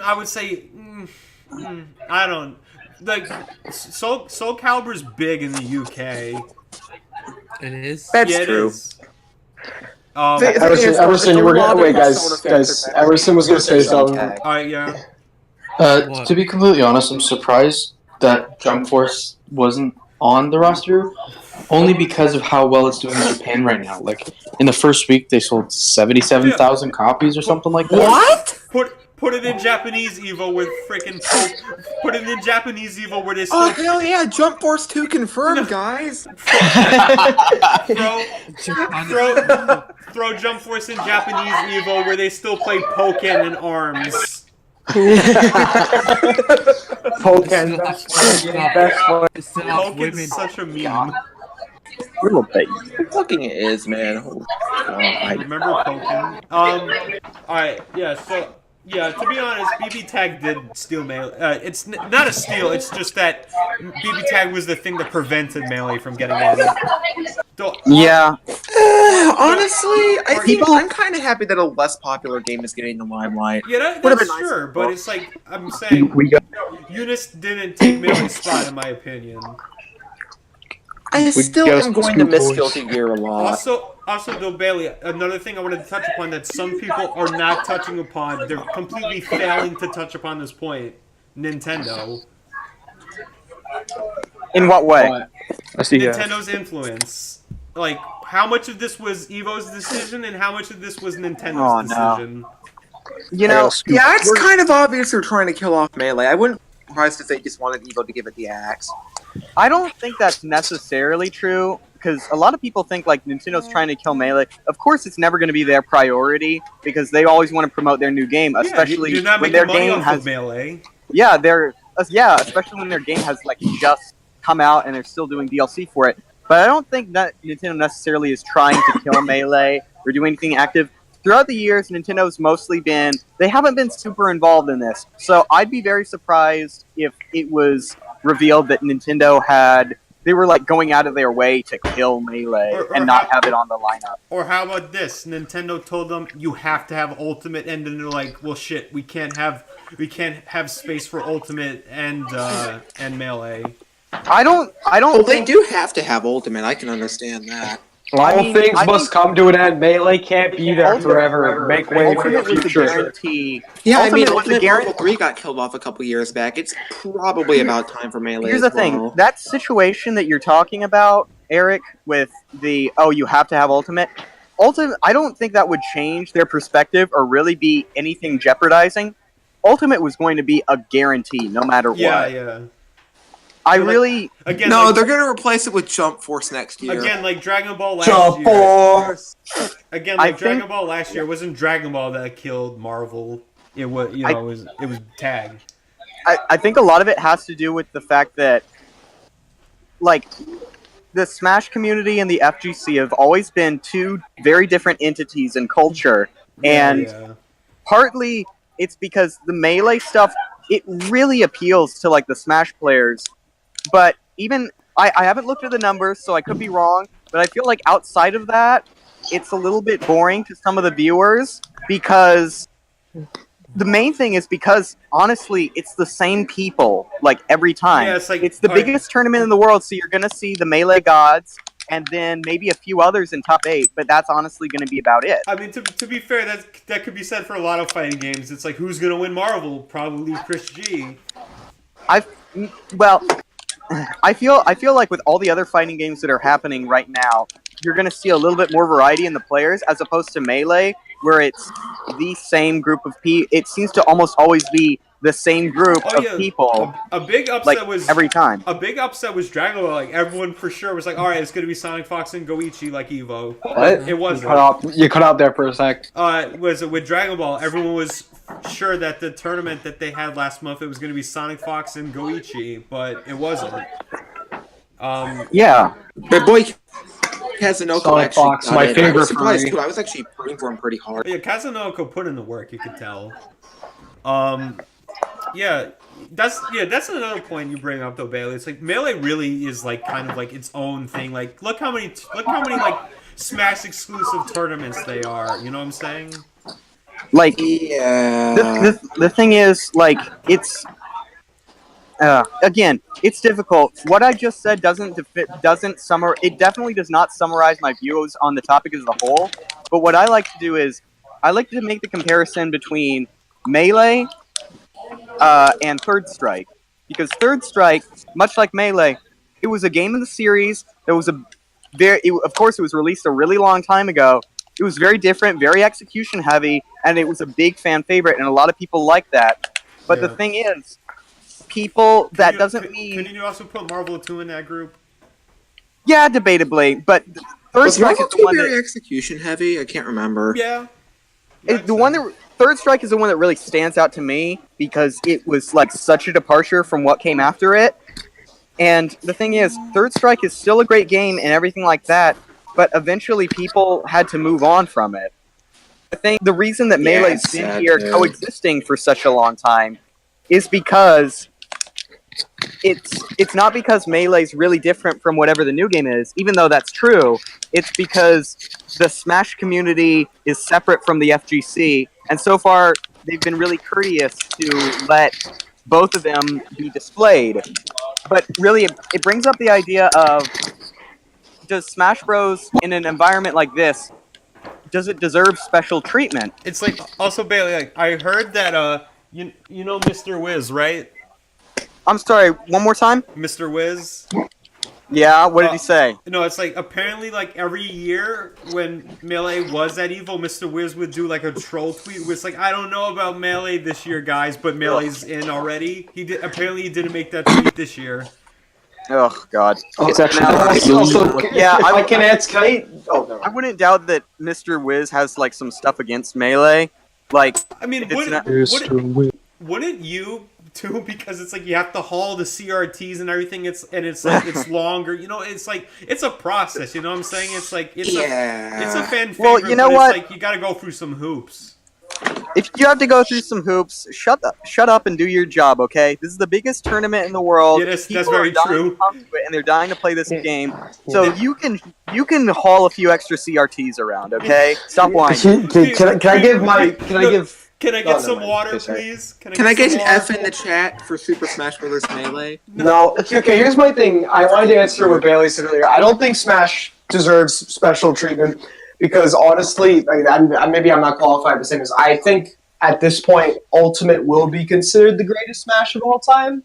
I would say. I don't like. Soul Calibur's big in the UK. It is. That's Yeah, it true. is. Everson, you were gonna wait, guys. Everson was gonna say something. Alright, yeah. What? To be completely honest, I'm surprised that Jump Force wasn't on the roster, only because of how well it's doing in Japan right now. Like, in the first week, they sold 77,000 copies or something like that. What? Put it in Japanese Evo with freaking put it in Japanese Evo where they still Oh hell yeah! Jump Force 2 confirmed, guys. throw Jump Force in Japanese Evo where they still play Pokken and ARMS. Pokken. Pokken's such a meme. Little bit. It fucking is, man. Oh, God. Remember Pokken? Alright, yeah, so yeah, to be honest, BB Tag did steal Melee. It's not a steal, it's just that BB Tag was the thing that prevented Melee from getting in. Yeah. Honestly, I think I'm kind of happy that a less popular game is getting the limelight. Yeah, Would've that's been nice sure, if but it it's like, I'm saying, Eunice didn't take Melee's spot, in my opinion. I still got am going to Scoop miss Boys. Guilty Gear a lot. Also, though, Bailey, another thing I wanted to touch upon that some people are not touching upon, they're completely failing to touch upon this point, Nintendo. In what way? I see. Nintendo's influence. Like, how much of this was Evo's decision and how much of this was Nintendo's decision? You know, Yeah, it's kind of obvious they're trying to kill off Melee. I wouldn't be surprised if they just wanted Evo to give it the axe. I don't think that's necessarily true because a lot of people think like Nintendo's trying to kill Melee. Of course, it's never going to be their priority because they always want to promote their new game, especially you're not when making their money game off has. of Melee. Yeah, especially when their game has like just come out and they're still doing DLC for it. But I don't think that Nintendo necessarily is trying to kill Melee or do anything active. Throughout the years, Nintendo's mostly they haven't been super involved in this. So I'd be very surprised if it was revealed that they were like going out of their way to kill Melee Or and not have it on the lineup. Or how about this? Nintendo told them you have to have Ultimate, and then they're like, "Well, shit, we can't have space for Ultimate and Melee." I don't Well, they think do have to have ultimate. I can understand that. All mean, things I must come to an end. Melee can't be there Ultimate- forever. Make way for the Ultimate was a future. guarantee. Yeah, I mean, Ultimate was a Ultimate guarantee. Marvel 3 got killed off a couple years back. It's probably about time for Melee Here's as the thing: well. that situation that you're talking about, Eric, with the you have to have ultimate. Ultimate, I don't think that would change their perspective or really be anything jeopardizing. Ultimate was going to be a guarantee, no matter Yeah, what. yeah. I But, like, really Again, No, like, they're gonna replace it with Jump Force next year. again, like Dragon Ball last Jump year. Force! Again, I like Dragon think- Ball last year, it wasn't Dragon Ball that killed Marvel. It was, it was Tag. I think a lot of it has to do with the fact that, like, the Smash community and the FGC have always been two very different entities in culture, and Yeah. partly it's because the Melee stuff, it really appeals to, like, the Smash players, but even, I haven't looked at the numbers, so I could be wrong, but I feel like outside of that, it's a little bit boring to some of the viewers, because the main thing is because, honestly, it's the same people, like, every time. Yeah, it's like- it's the alright. biggest tournament in the world, so you're gonna see the Melee gods, and then maybe a few others in top 8, but that's honestly gonna be about it. I mean, to be fair, that could be said for a lot of fighting games. It's like, who's gonna win Marvel? Probably Chris G. Well, I feel like with all the other fighting games that are happening right now, you're gonna see a little bit more variety in the players, as opposed to Melee, where it's the same group of people. It seems to almost always be the same group Oh of yeah, people, a big upset like, was every time. A big upset was Dragon Ball. Like everyone for sure was like, all right, it's gonna be Sonic Fox and Goichi like Evo. What? It wasn't. You cut out there for a sec. Was with Dragon Ball? Everyone was sure that the tournament that they had last month it was gonna be Sonic Fox and Goichi, but it wasn't. Yeah. But boy, Kazunoko Sonic actually Fox, got my it. I favorite was surprised furry. too. I was actually rooting for him pretty hard. Yeah, Kazunoko put in the work. You could tell. Yeah, that's another point you bring up though, Bailey. It's like Melee really is like kind of like its own thing. Like look how many like Smash exclusive tournaments they are. You know what I'm saying? Like, Yeah. the thing is, like, it's again, it's difficult. What I just said it definitely does not summarize my views on the topic as a whole. But what I like to do is I like to make the comparison between Melee and Third Strike, because Third Strike, much like Melee, it was a game in the series that was of course it was released a really long time ago. It was very different, very execution heavy, and it was a big fan favorite, and a lot of people like that. But the Yeah. thing is, people, that doesn't Couldn't mean... you also put Marvel 2 in that group? Yeah, debatably, but Third Was Strike Marvel is the 2 one very that... execution heavy? I can't remember. Yeah. Third Strike is the one that really stands out to me, because it was, like, such a departure from what came after it. And the thing is, Third Strike is still a great game and everything like that, but eventually people had to move on from it. I think the reason that Yeah, Melee's it's been sad, here dude. coexisting for such a long time is because it's not because Melee's really different from whatever the new game is, even though that's true. It's because the Smash community is separate from the FGC, and so far they've been really courteous to let both of them be displayed. But really, it brings up the idea of, does Smash Bros. In an environment like this, does it deserve special treatment? It's like also Bailey. Like I heard that you know Mr. Wiz, right? I'm sorry, one more time? Mr. Wiz. Yeah, what did he say? No, it's like apparently like every year when Melee was at Evo, Mr. Wiz would do like a troll tweet. It's like, I don't know about Melee this year, guys, but Melee's in already. He didn't make that tweet this year. Oh God. It's actually Yeah, I can add Kite. Oh no. I wouldn't doubt that Mr. Wiz has like some stuff against Melee. Like, I mean, it's not- wouldn't you too? Because it's like you have to haul the CRTs and everything. It's like it's longer. You know, it's like it's a process. You know what I'm saying? It's like it's a fan favorite. Well, you know but what? It's like you got to go through some hoops. if you have to go through some hoops, shut up and do your job, okay? This is the biggest tournament in the world. Yeah, that's People very are dying true. to come to it, and they're dying to play this game. So you can haul a few extra CRTs around, okay? Stop whining. Can I give Can I Oh, get never some mind. water, Okay, sorry. please? Can I get an some F water? in the chat for Super Smash Bros. Melee? No, okay, here's my thing. I wanted to answer what Bailey said earlier. I don't think Smash deserves special treatment because honestly, maybe I'm not qualified to say this. I think at this point, Ultimate will be considered the greatest Smash of all time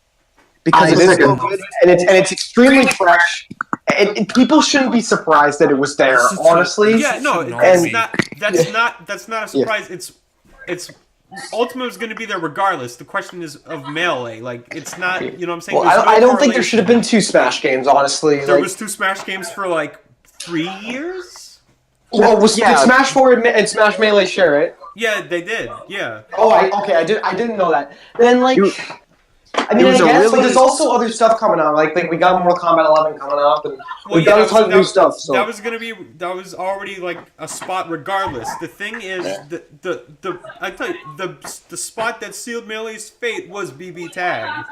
because it is so good and it's extremely fresh. And people shouldn't be surprised that it was there. Honestly, Yeah, no, And- that's not a surprise. It's Ultimate was going to be there regardless. The question is of Melee. Like, it's not, you know what I'm saying? well, There's no I don't think there correlation. should have been 2 Smash games. Honestly, There like, was 2 Smash games for like 3 years. well, did Smash 4 and Smash Melee share it? Yeah, they did. Yeah. Oh, I didn't know that. Then like, I mean, I was a guess, really- but there's also other stuff coming out. Like we got Mortal Kombat 11 coming up, and Well, we got a that ton of new was- stuff. So that was already like a spot regardless. The thing is, I tell you, the spot that sealed Melee's fate was BB Tag.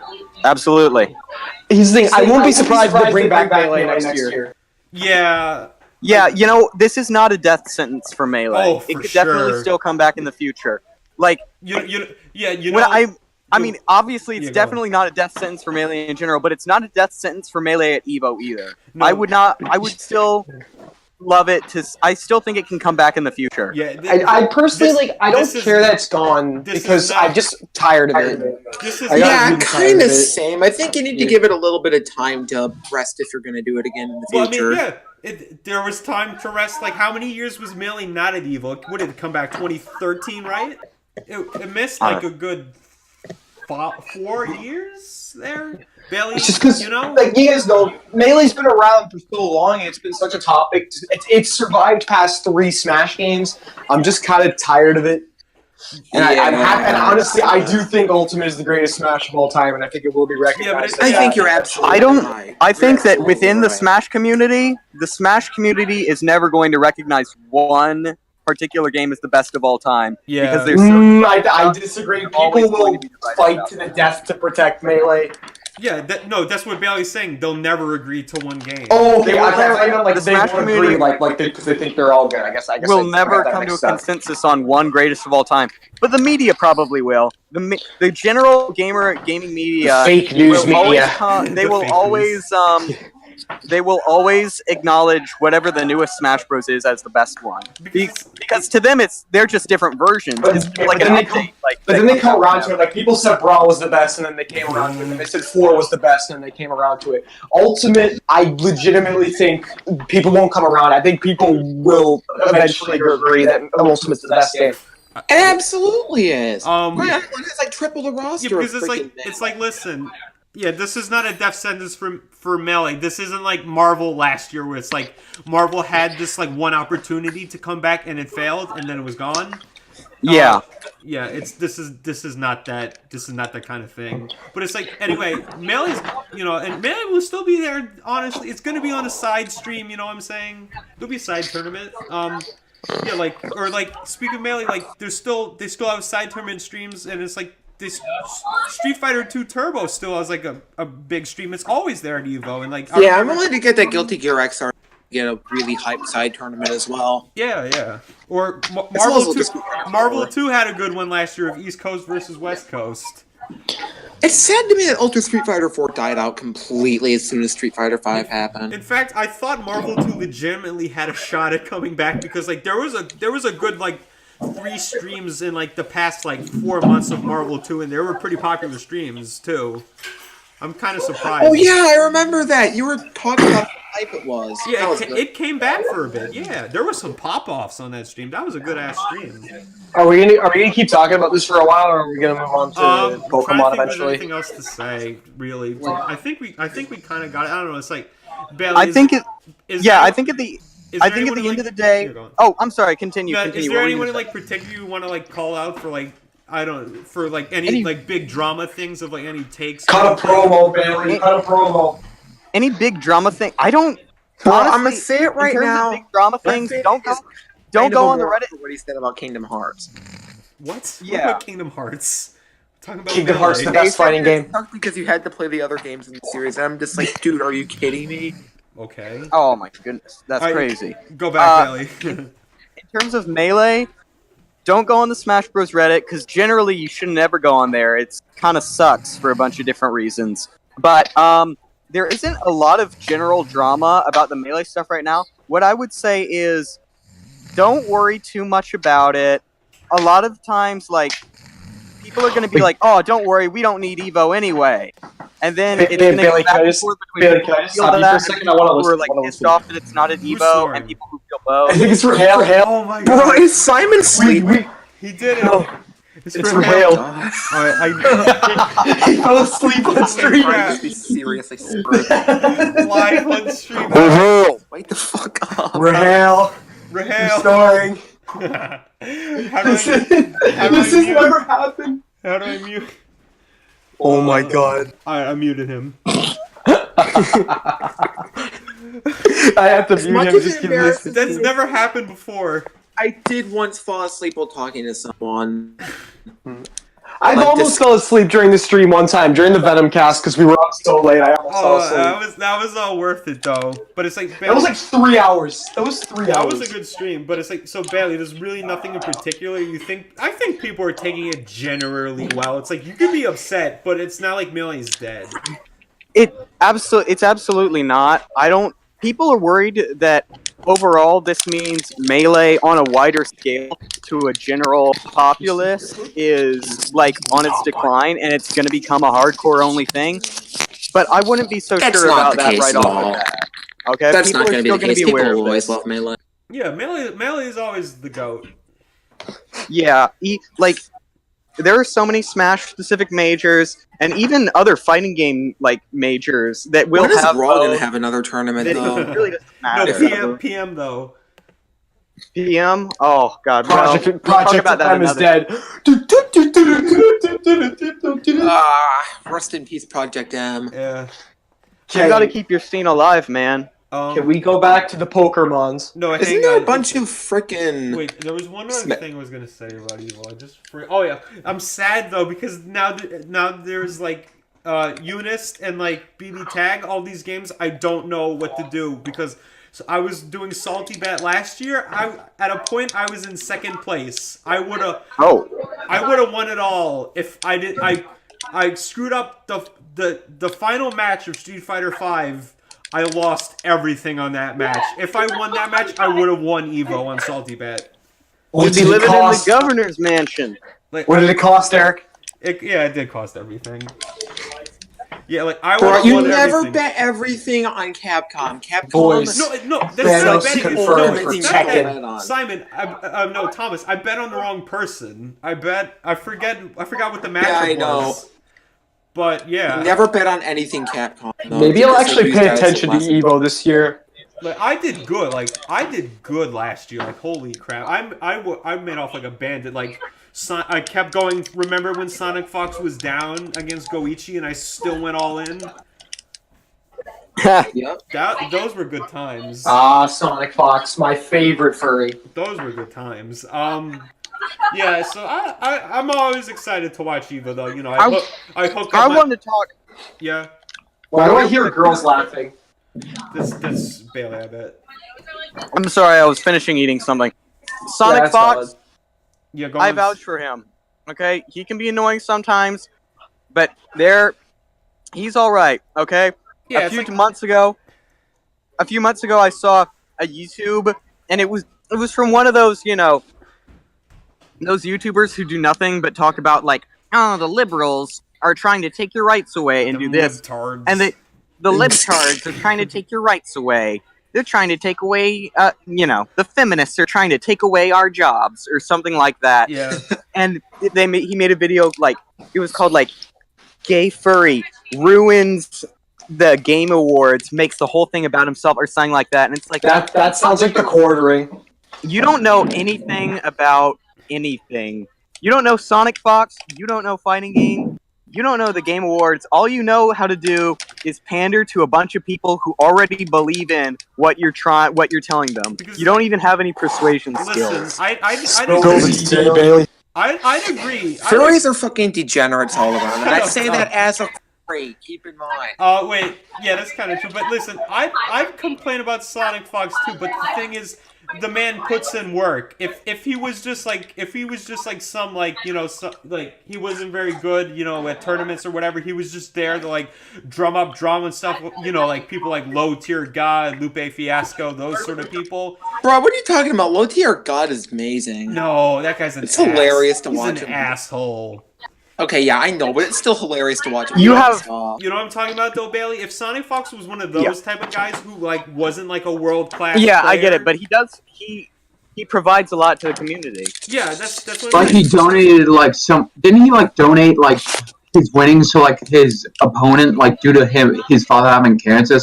Absolutely. here's the thing. I won't be surprised if they bring back Melee next year. Yeah. Yeah, you know, this is not a death sentence for Melee. Oh, it for could definitely sure. still come back in the future. Like, You know. when I mean, obviously, it's Yeah, go definitely not a death sentence for Melee in general, but it's not a death sentence for Melee at Evo either. No. I would still love it I still think it can come back in the future. Yeah. I personally I don't this is- care that it's gone this is because not- I'm just tired of it. This is I got Yeah, really tired kind of of it. same. I think you need to give it a little bit of time to rest if you're going to do it again in the well, I future. mean, yeah. There was time to rest. Like, how many years was Melee not at Evo? What did it come back? 2013, right? It missed like a good 4 years there. Bailey, It's just because, you know, like you guys know, Melee's been around for so long. And it's been such a topic. It's survived past 3 Smash games. I'm just kind of tired of it. And I'm happy. And honestly, I do think Ultimate is the greatest Smash of all time, and I think it will be recognized. I think you're absolutely right. I think that You're within the absolutely Smash community is never going to recognize one particular game as the best of all time. Yeah. Because there's so I disagree. People always will going to be divided fight about to the death to protect Melee. yeah, that's what Bailey's saying. They'll never agree to one game. Oh, okay. They I will thought never- meant like the they Smash won't community- agree, because they think they're all good. I guess we'll I never forgot that come to a mixed up. consensus on one greatest of all time. But the media probably will. The general gaming media Fake news will always media. they The will fake always they will always acknowledge whatever the newest Smash Bros is as the best one. Because to them they're just different versions. It's like an update. But then they come around to it. Like people said Brawl was the best, and then they came around to it. And they said 4 was the best, and then they came around to it. Ultimate, I legitimately think people won't come around. I think people will eventually agree that Ultimate's the best game. It absolutely is. My Yeah, Island has like triple the roster. because of freaking it's like listen, yeah, this is not a death sentence for Melee. This isn't like Marvel last year where it's like Marvel had this like one opportunity to come back and it failed and then it was gone. Yeah. Yeah, this is not that kind of thing. But it's like anyway, Melee's and Melee will still be there. Honestly, it's gonna be on a side stream. You know what I'm saying? There'll be a side tournament. Yeah, speaking of Melee, like they still have side tournament streams, and it's like this Street Fighter 2 Turbo still has like a big stream. It's always there at Evo, and like Yeah, I'm willing to get that Guilty Gear XR. Get a really hyped side tournament as well. Yeah. Or It's also Marvel 2. just- Marvel 2 had a good one last year of East Coast versus West Coast. It's sad to me that Ultra Street Fighter 4 died out completely as soon as Street Fighter 5 happened. In fact, I thought Marvel 2 legitimately had a shot at coming back because like there was a good like 3 streams in like the past like 4 months of Marvel 2, and they were pretty popular streams too. I'm kind of surprised. Oh yeah, I remember that. You were talking about how hype it was. Yeah, That was it came back for a bit. Yeah, there was some pop-offs on that stream. That was a good ass stream. Are we gonna keep talking about this for a while, or are we gonna move on to I'm trying to Pokemon think if there's eventually? anything else to say, really. I think we kind of got it. I don't know. It's like, Bailey, I think at the anyone, end of the day. Here, go on. Oh, I'm sorry. Continue. Is Continue. there What were you anyone in gonna like particular you want to like call out for like any like big drama things of like any takes? Cut a promo, Bailey. Cut a promo. say? Any big drama thing? I don't. Well, honestly, I'm gonna say it right in terms now. Of big drama My things. favorite Don't is go on the Reddit. Reddit. What he said about Kingdom Hearts. What? Yeah. What about Kingdom Hearts? Talking about Kingdom Hearts, the Melee. best fighting game. Because you had to play the other games in the series, and I'm just like, dude, are you kidding me? Okay. Oh my goodness, that's All right, crazy. Go back, Uh, Bailey. In terms of Melee, don't go on the Smash Bros. Reddit, because generally you should never go on there. It's kind of sucks for a bunch of different reasons. But there isn't a lot of general drama about the Melee stuff right now. What I would say is, don't worry too much about it. A lot of times, like, people are going to be like, oh, don't worry, we don't need Evo anyway. And then it's going to go back and forth between people who feel that and people who are like pissed off that it's not an Evo, and people who feel low. I think it's for Hale. Oh my Bro, god. is Simon sleeping? He did it. No. It's It's for for Hale. Hale. I He fell asleep on stream. Must be seriously screwed. live on stream. Wake the fuck up. Rahale. Rahale. Snoring. How do This I has mute? never happened. How do I mute? Oh my god. I muted him. I have to As mute much him as just it give me this. embarrasses That's never happened before. I did once fall asleep while talking to someone. I've Like almost this- fell asleep during the stream one time during the Venom cast because we were up so late. I almost fell asleep. that was all worth it though. But it's like That was like 3 hours. That was 3 that hours. was a good stream. But it's like so Bailey. There's really nothing in particular. I think people are taking it generally well. It's like you could be upset, but it's not like Millie's dead. It's absolutely not. People are worried that overall this means Melee on a wider scale to a general populace is like on its decline and it's going to become a hardcore only thing. But I wouldn't be so That's sure not about the that case right at off all. the bat. Okay, That's people not are going to be still the going case. to be aware People will of always this. love Melee. Yeah, Melee is always the goat. Yeah, like there are so many Smash-specific majors and even other fighting game like majors that will When is have. Raw going to have another tournament, that though? it really doesn't No, matter. PM though. PM? Oh god, Project well, we'll talk Project about that M is another. dead. Rest in peace, Project M. Yeah. You gotta keep your scene alive, man. Can we go back to the Pokemons? No, Isn't hang there on. a bunch of frickin'... Wait, there was one other thing I was gonna say about Evil. Oh yeah, I'm sad though because now there's like Unist and like BB Tag. All these games I don't know what to do because I was doing Salty Bet last year. At a point I was in second place. I would have won it all if I did. I screwed up the final match of Street Fighter V. I lost everything on that match. If I won that match, I would have won Evo on Salty Bet. You'd be living in the governor's mansion. Like, What did it cost, Eric? it did cost everything. Yeah, like I would Bro, have you won never everything. bet everything on Capcom. Capcom... Boys. No, that's Thanos not betting. confirmed No, for it's not Tekken. that. Simon, no, Thomas, I bet on the wrong person. I forgot what the matchup Yeah, I know. was. But yeah, Never bet on anything Capcom. though, Maybe I'll because actually these pay guys attention to last- Evo this year. like I did good. Like I did good last year. Like holy crap, I made off like a bandit. Like I kept going. Remember when Sonic Fox was down against Goichi and I still went all in? Yep. Those were good times. Ah, Sonic Fox, my favorite furry. Those were good times. Yeah, so I'm always excited to watch Evo though. You know, I hook up. I want to talk. Yeah, Why do I hear girls laughing? that's Bailey. I bet. I'm sorry, I was finishing eating something. Sonic that's Fox, valid. Yeah, go I on. vouch for him. Okay, he can be annoying sometimes, but he's all right. Okay. Yeah, a it's few like- months ago, I saw a YouTube, and it was from one of those, those YouTubers who do nothing but talk about like, oh, the liberals are trying to take your rights away and do this, Libtards. and the libtards are trying to take your rights away. They're trying to take away, the feminists are trying to take away our jobs or something like that. Yeah. And he made a video like it was called like, "Gay Furry Ruins the Game Awards, makes the whole thing about himself," or something like that. And it's like That sounds like the quartering. you don't know anything about anything. You don't know Sonic Fox. You don't know fighting game. You don't know the Game Awards. All you know how to do is pander to a bunch of people who already believe in what you're telling them. Because- You don't even have any persuasion Listen, skills. I'd Bailey. agree. Furries are fucking degenerates all around, and I say that as a furry. Keep in mind. Wait, yeah, that's kind of true. But listen, I complain about Sonic Fox too. But the thing is, the man puts in work. If he was just like some like like he wasn't very good at tournaments or whatever. He was just there to like drum up drama and stuff. Like people like Low Tier God, Lupe Fiasco, those sort of people. Bro, what are you talking about? Low tier God is amazing. No, that guy's an. It's hilarious to He's watch an him. asshole. Okay, yeah, I know, but it's still hilarious to watch him. You have- Stop. You know what I'm talking about, though, Bailey? If Sonic Fox was one of those type of guys who like wasn't like a world class. Yeah, player, I get it, but he provides a lot to the community. yeah, that's what. Like he donated like some. Didn't he like donate like his winnings to like his opponent like due to his father having cancer?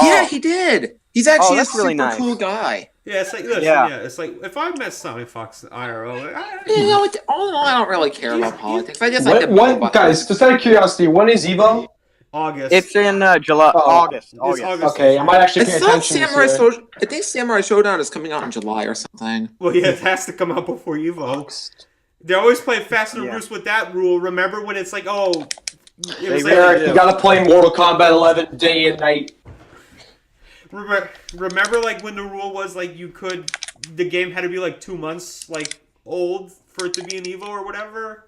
Yeah, he did. He's actually a that's super really nice. cool guy. Yeah, it's like listen, Yeah. it's like if I met Sonic Fox in IRL, like, You know, all in all, I don't really care about politics. I just like to When, guys, just out of curiosity, when is Evo? August. It's in July, Oh, August. It's August. August. Okay, I might actually I pay thought attention this year. I think Samurai Showdown is coming out in July or something. Well, yeah, it has to come out before Evo. They always play Fast and Loose with that rule. Remember when it's like, oh, it was like, Eric, you gotta play Mortal Kombat 11 day and night. remember like when the rule was like the game had to be like 2 months like old for it to be an Evo or whatever.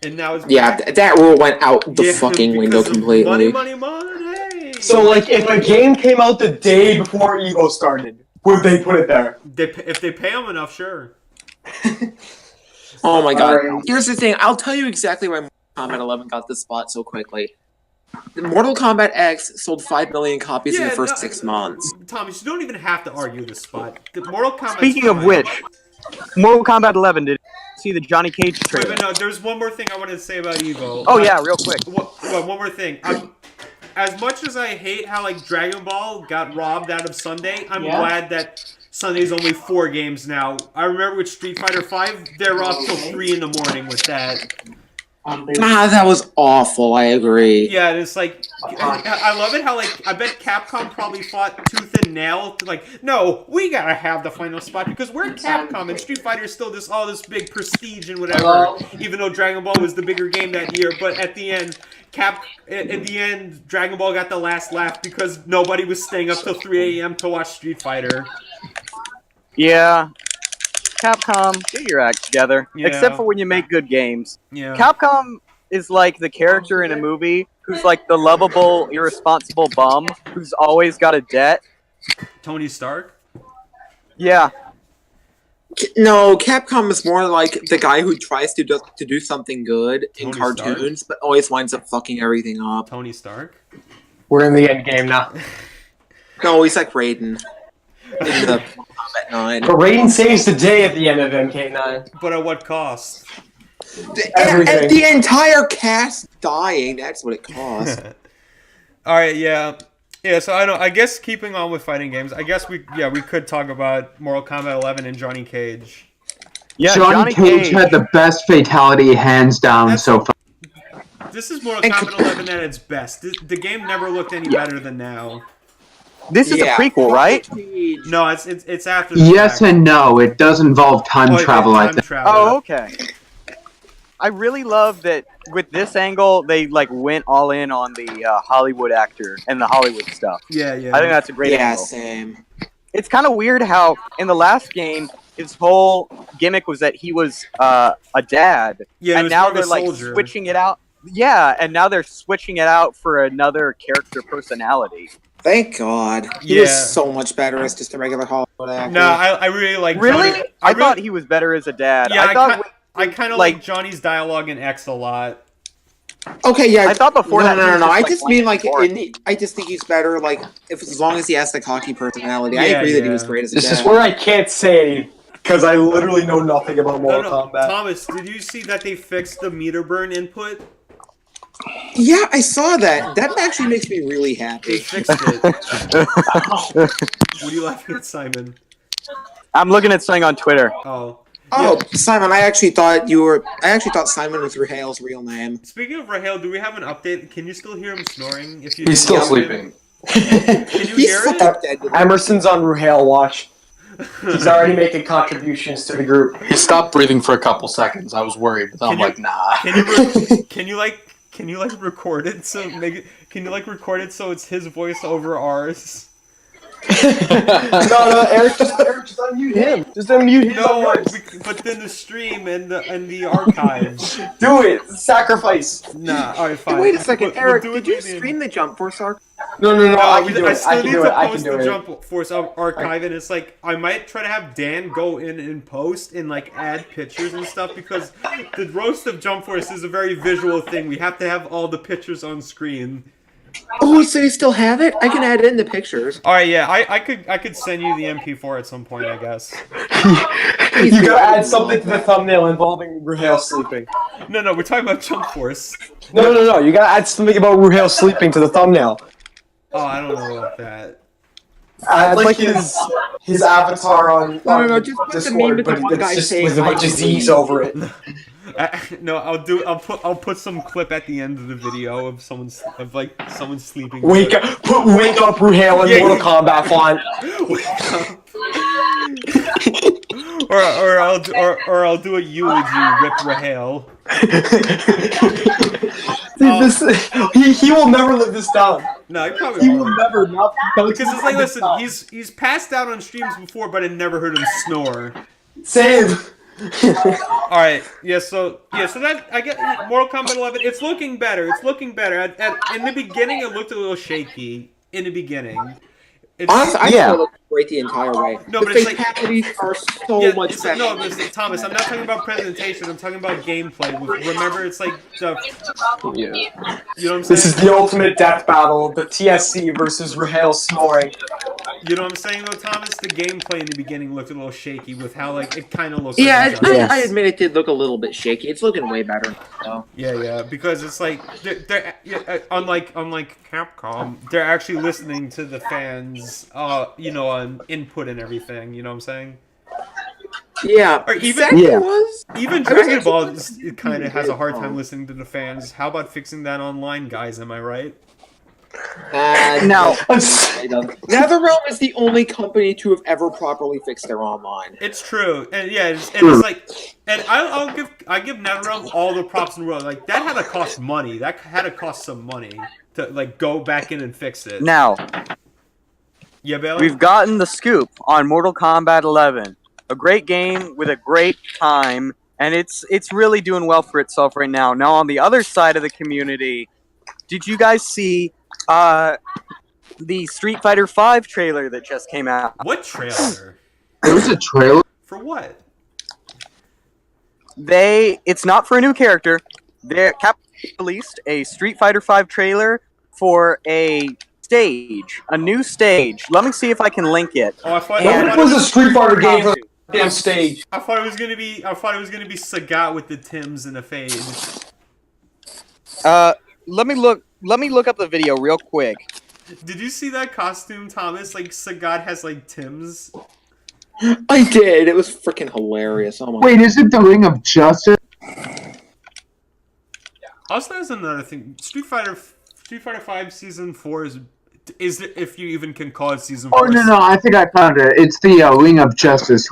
And now it's Yeah, back. that rule went out the fucking because window of completely. Money. So, like, if a game came out the day before Evo started, would they put it there? If they pay them enough, sure. Oh my god. Alright. Here's the thing. I'll tell you exactly why Mortal Kombat 11 got this spot so quickly. Mortal Kombat X sold 5 million copies in the first 6 months. Thomas, you don't even have to argue this spot. The Mortal Kombat. Speaking of which, Mortal Kombat 11, did you see the Johnny Cage Wait, trailer? but no, there's one more thing I wanted to say about Evo. Oh yeah, real quick. One more thing. As much as I hate how like Dragon Ball got robbed out of Sunday, I'm glad that Sunday's only 4 games now. I remember with Street Fighter V, they're up till 3 in the morning with that. That was awful, I agree. Yeah, and it's like, I love it how, like, I bet Capcom probably fought tooth and nail to, like, no, we gotta have the final spot because we're Capcom and Street Fighter is still all this big prestige and whatever, even though Dragon Ball was the bigger game that year, but at the end, Dragon Ball got the last laugh because nobody was staying up till 3 a.m. to watch Street Fighter. Yeah. Capcom, get your act together. Yeah. Except for when you make good games. Yeah. Capcom is like the character in a movie who's like the lovable, irresponsible bum who's always got a debt. Tony Stark? Yeah. No, Capcom is more like the guy who tries to do something good in Tony cartoons, but always winds up fucking everything up. Tony Stark? We're in the end game now. No, he's like Raiden in the Kombat 9. But Raiden saves the day at the end of MK9. But at what cost? Everything. And the entire cast dying, that's what it cost. Alright, yeah. Yeah, so I guess keeping on with fighting games, I guess we could talk about Mortal Kombat 11 and Johnny Cage. Yeah, Johnny Cage had the best fatality hands down so far. This is Mortal Kombat 11 at its best. The game never looked any better than now. This is a prequel, right? No, it's after the Yes fact. and no. It does involve time travel, I think. Oh, okay. I really love that with this angle, they like went all in on the Hollywood actor and the Hollywood stuff. Yeah, yeah. I think that's a great angle. Same. It's kind of weird how in the last game, his whole gimmick was that he was a dad. Yeah, he and was now more of a they're like soldier. switching it out. Yeah, and now they're switching it out for another character personality. Thank God. He Yeah. was so much better as just a regular Hollywood actor. No, I really like Really? Johnny. I thought he was better as a dad. Yeah, I I kind of like- like Johnny's dialogue in X a lot. Okay, yeah. I thought before no, that. No, he no, was no. just, I like, just mean like boring. I just think he's better. Like as long as he has the cocky personality. I Yeah, agree that he was yeah. great as a This dad. is where I can't say because I literally know nothing about Mortal Kombat. Thomas, did you see that they fixed the meter burn input? Yeah, I saw that. That actually makes me really They happy. fixed it. What are you laughing at, Simon? I'm looking at something on Twitter. Oh. Oh, Simon, I actually thought Simon was Rahal's real name. Speaking of Rahel, do we have an update? Can you still hear him snoring? If you He's still Yeah. sleeping. Can you He's hear fucked it? up dead. Emerson's on Ruhail watch. He's already making contributions to the group. He stopped breathing for a couple seconds. I was worried, but I'm Can you- like, nah. Can you record it so record it so it's his voice over ours? No, Eric, just unmute him. Just unmute him. No, but then the stream and the archives. Do it. Sacrifice. Nah, alright, fine. Wait a second, We'll Eric. do Did it you in the- stream the Jump Force arc? No, I can do I it. still I can need do to it. I can post do the it. Jump Force archive, and it's like I might try to have Dan go in and post and like add pictures and stuff because the roast of Jump Force is a very visual thing. We have to have all the pictures on screen. Oh, so you still have it? I can add in the pictures. All right, yeah, I could send you the MP4 at some point, I guess. You gotta add something to the thumbnail involving Ruhail sleeping. No, we're talking about Jump Force. No. You gotta add something about Ruhail sleeping to the thumbnail. Oh, I don't know about that. Add like his avatar on No, just put the meme Discord, with the but one guy it's just saying with a bunch of I Z's over it. No, I'll put some clip at the end of the video of someone sleeping. Wake up Ruhail in Mortal Kombat font. or I'll do a eulogy with Rahale. He will never live this down. No, he probably He won't. will never not Because it's like, listen, he's passed out on streams before, but I never heard him snore. Same. All right, so that I get Mortal Kombat 11. It's looking better. It's looking better. In the beginning, it looked a little shaky. In the beginning, Honestly, I thought it looked great the entire way. No, the but it's like- fatalities are so much it's better. no, listen, Thomas. I'm not talking about presentation. I'm talking about gameplay. Remember, it's like the. Yeah. You know what I'm saying? This is the ultimate death battle: the TSC versus Ruhail snoring. You know what I'm saying, though, Thomas? The gameplay in the beginning looked a little shaky with how like it kind of looked. Yeah, like I admit it did look a little bit shaky. It's looking way better now. Yeah, because it's like they're unlike Capcom, they're actually listening to the fans, on input and everything. You know what I'm saying? Yeah, Or even Dragon Ball it kind of has a hard time listening to the fans. How about fixing that online, guys? Am I right? No. NetherRealm is the only company to have ever properly fixed their online. It's true, and yeah, it's like, and I give NetherRealm all the props in the world. Like that had to cost money. That had to cost some money to like go back in and fix it. Now, yeah, Bailey? we've gotten the scoop on Mortal Kombat 11. A great game with a great time, and it's really doing well for itself right now. Now, on the other side of the community, did you guys see the Street Fighter V trailer that just came out? What trailer? There was a trailer? For what? It's not for a new character. Capcom released a Street Fighter V trailer for a new stage. Let me see if I can link it. Oh, I thought What was a Street Fighter game for the damn stage? I thought it was gonna be Sagat with the Tims and a fade. Let me look up the video real quick. Did you see that costume, Thomas? Like Sagat has like Tims. I did. It was freaking hilarious. Oh my Wait, is it the Ring of Justice? Also, there's another thing. Street Fighter V Season 4 is it, if you even can call it Season 4. Oh, no, I think I found it. It's the Ring of Justice.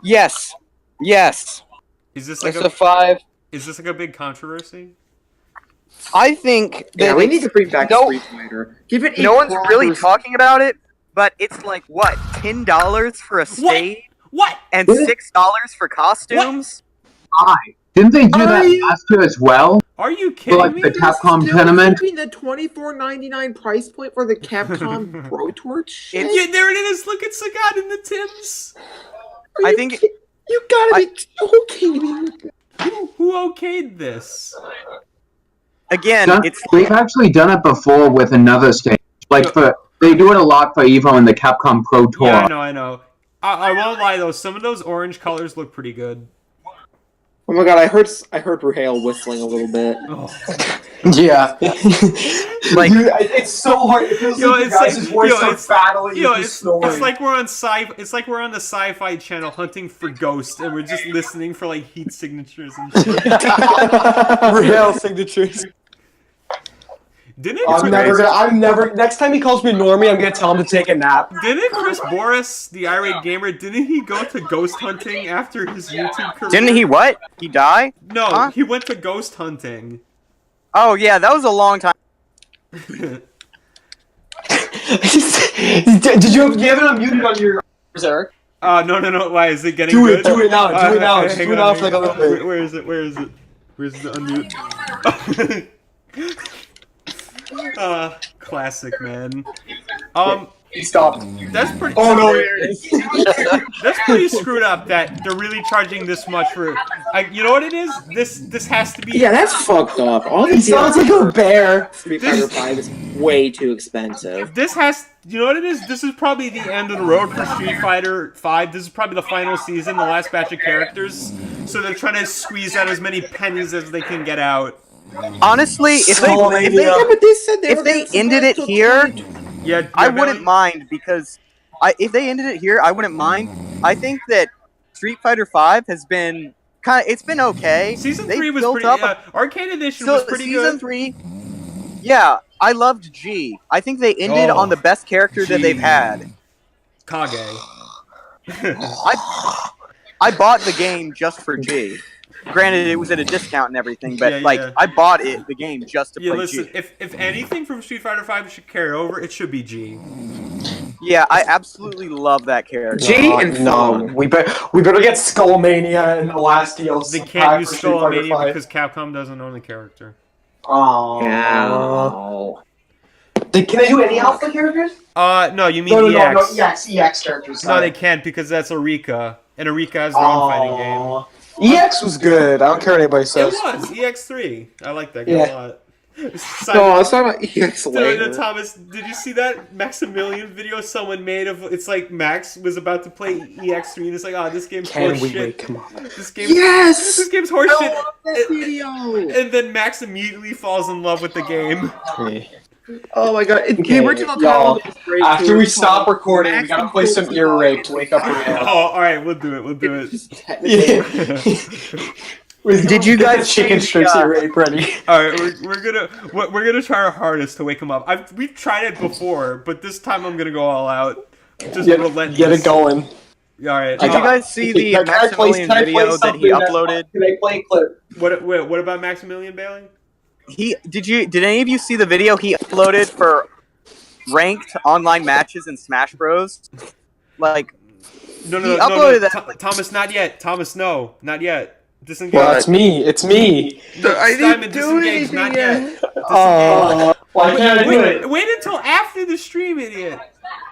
Yes. Is this like It's a 5. Is this like a big controversy? I think that Yeah, we need to bring back Street Fighter. Give it. No one's really talking about it, but it's like what, $10 for a stage? What? And $6 for costumes? Didn't they do that last year as well? Are you For kidding like me? the Capcom tournament? Keeping the $24.99 price point for the Capcom Pro Torch shit? Yeah, there it is. Look at Sagat in the Tims. I think you gotta be kidding me with this. Who okayed this? Again, They've actually done it before with another stage. They do it a lot for Evo and the Capcom Pro Tour. Yeah, I know. I won't lie though. Some of those orange colors look pretty good. Oh my god, I heard Ruhail whistling a little bit. Oh. Yeah. Like, Dude, it's so hard. It feels like you guys' voice are battling it's like we're on It's like we're on the Sci-Fi Channel hunting for ghosts, and we're just listening for like heat signatures and shit. Real signatures. I'm never. Next time he calls me Normie, I'm gonna tell him to take a nap. Didn't Chris Boris, the irate gamer, didn't he go to ghost hunting after his YouTube career? Didn't he what? He die? No, he went to ghost hunting. Oh yeah, that was a long time. Did you have it unmuted on your Eric? No. Why is it getting Do good? it. Do it now. Do it now. Just hang do it on, now hang for like a on. little bit. Where is it? Where's the unmute? Classic, man. He stopped. That's pretty. Oh no! There it is. That's pretty screwed up that they're really charging this much for. You know what it is? This has to be. Yeah, that's fucked up. All He these sounds like a bear. Street Fighter 5 is way too expensive. This has. You know what it is? This is probably the end of the road for Street Fighter 5. This is probably the final season, the last batch of characters. So they're trying to squeeze out as many pennies as they can get out. Honestly, if they ended it here, I wouldn't mind because if they ended it here, I wouldn't mind. I think that Street Fighter 5 has been it's been okay. Season They 3 was built pretty. up Arcade Edition was pretty season good. 3. Yeah, I loved G. I think they ended on the best character that they've had. Kage. I bought the game just for G. Granted, it was at a discount and everything, but I bought the game just to play Listen, G. if anything from Street Fighter 5 should carry over, it should be G. Yeah, I absolutely love that character. G and No, we better get Skullmania in the last DLC. They can't use for Street Fighter Skullmania 5. because Capcom doesn't own the character. Oh. Can they do any alpha characters? No, you mean No, EX. EX characters. No, they can't because that's Arika, and Arika has their own fighting game. EX was good. I don't care what anybody It says. was EX3. I like that game a lot. No, it's not about EX later. Thomas, did you see that Maximilian video someone made of? It's like Max was about to play EX3, and it's like, this game's horseshit. Come on. This game, Yes! this game's horseshit. That video. And then Max immediately falls in love with the game. Oh my god! The original y'all, title was great. After too. we stop recording, we gotta play some ear rape to wake up Rihanna. Alright, we'll do it. Did you guys chicken see, strips ear rape ready? Alright, we're gonna try our hardest to wake him up. We've tried it before, but this time I'm gonna go all out. Just relentless. Get it going. Alright. Did you guys see the Maximilian video that he uploaded? Can I play a clip? What about Maximilian Bailey? Did any of you see the video he uploaded for ranked online matches in Smash Bros? Like, No, uploaded that. Thomas, not yet. Thomas, no, not yet. Disengage. Well, it's me. It's me. I Simon, didn't do disengage, anything not yet. Why can't I do it? Wait until after the stream, idiot.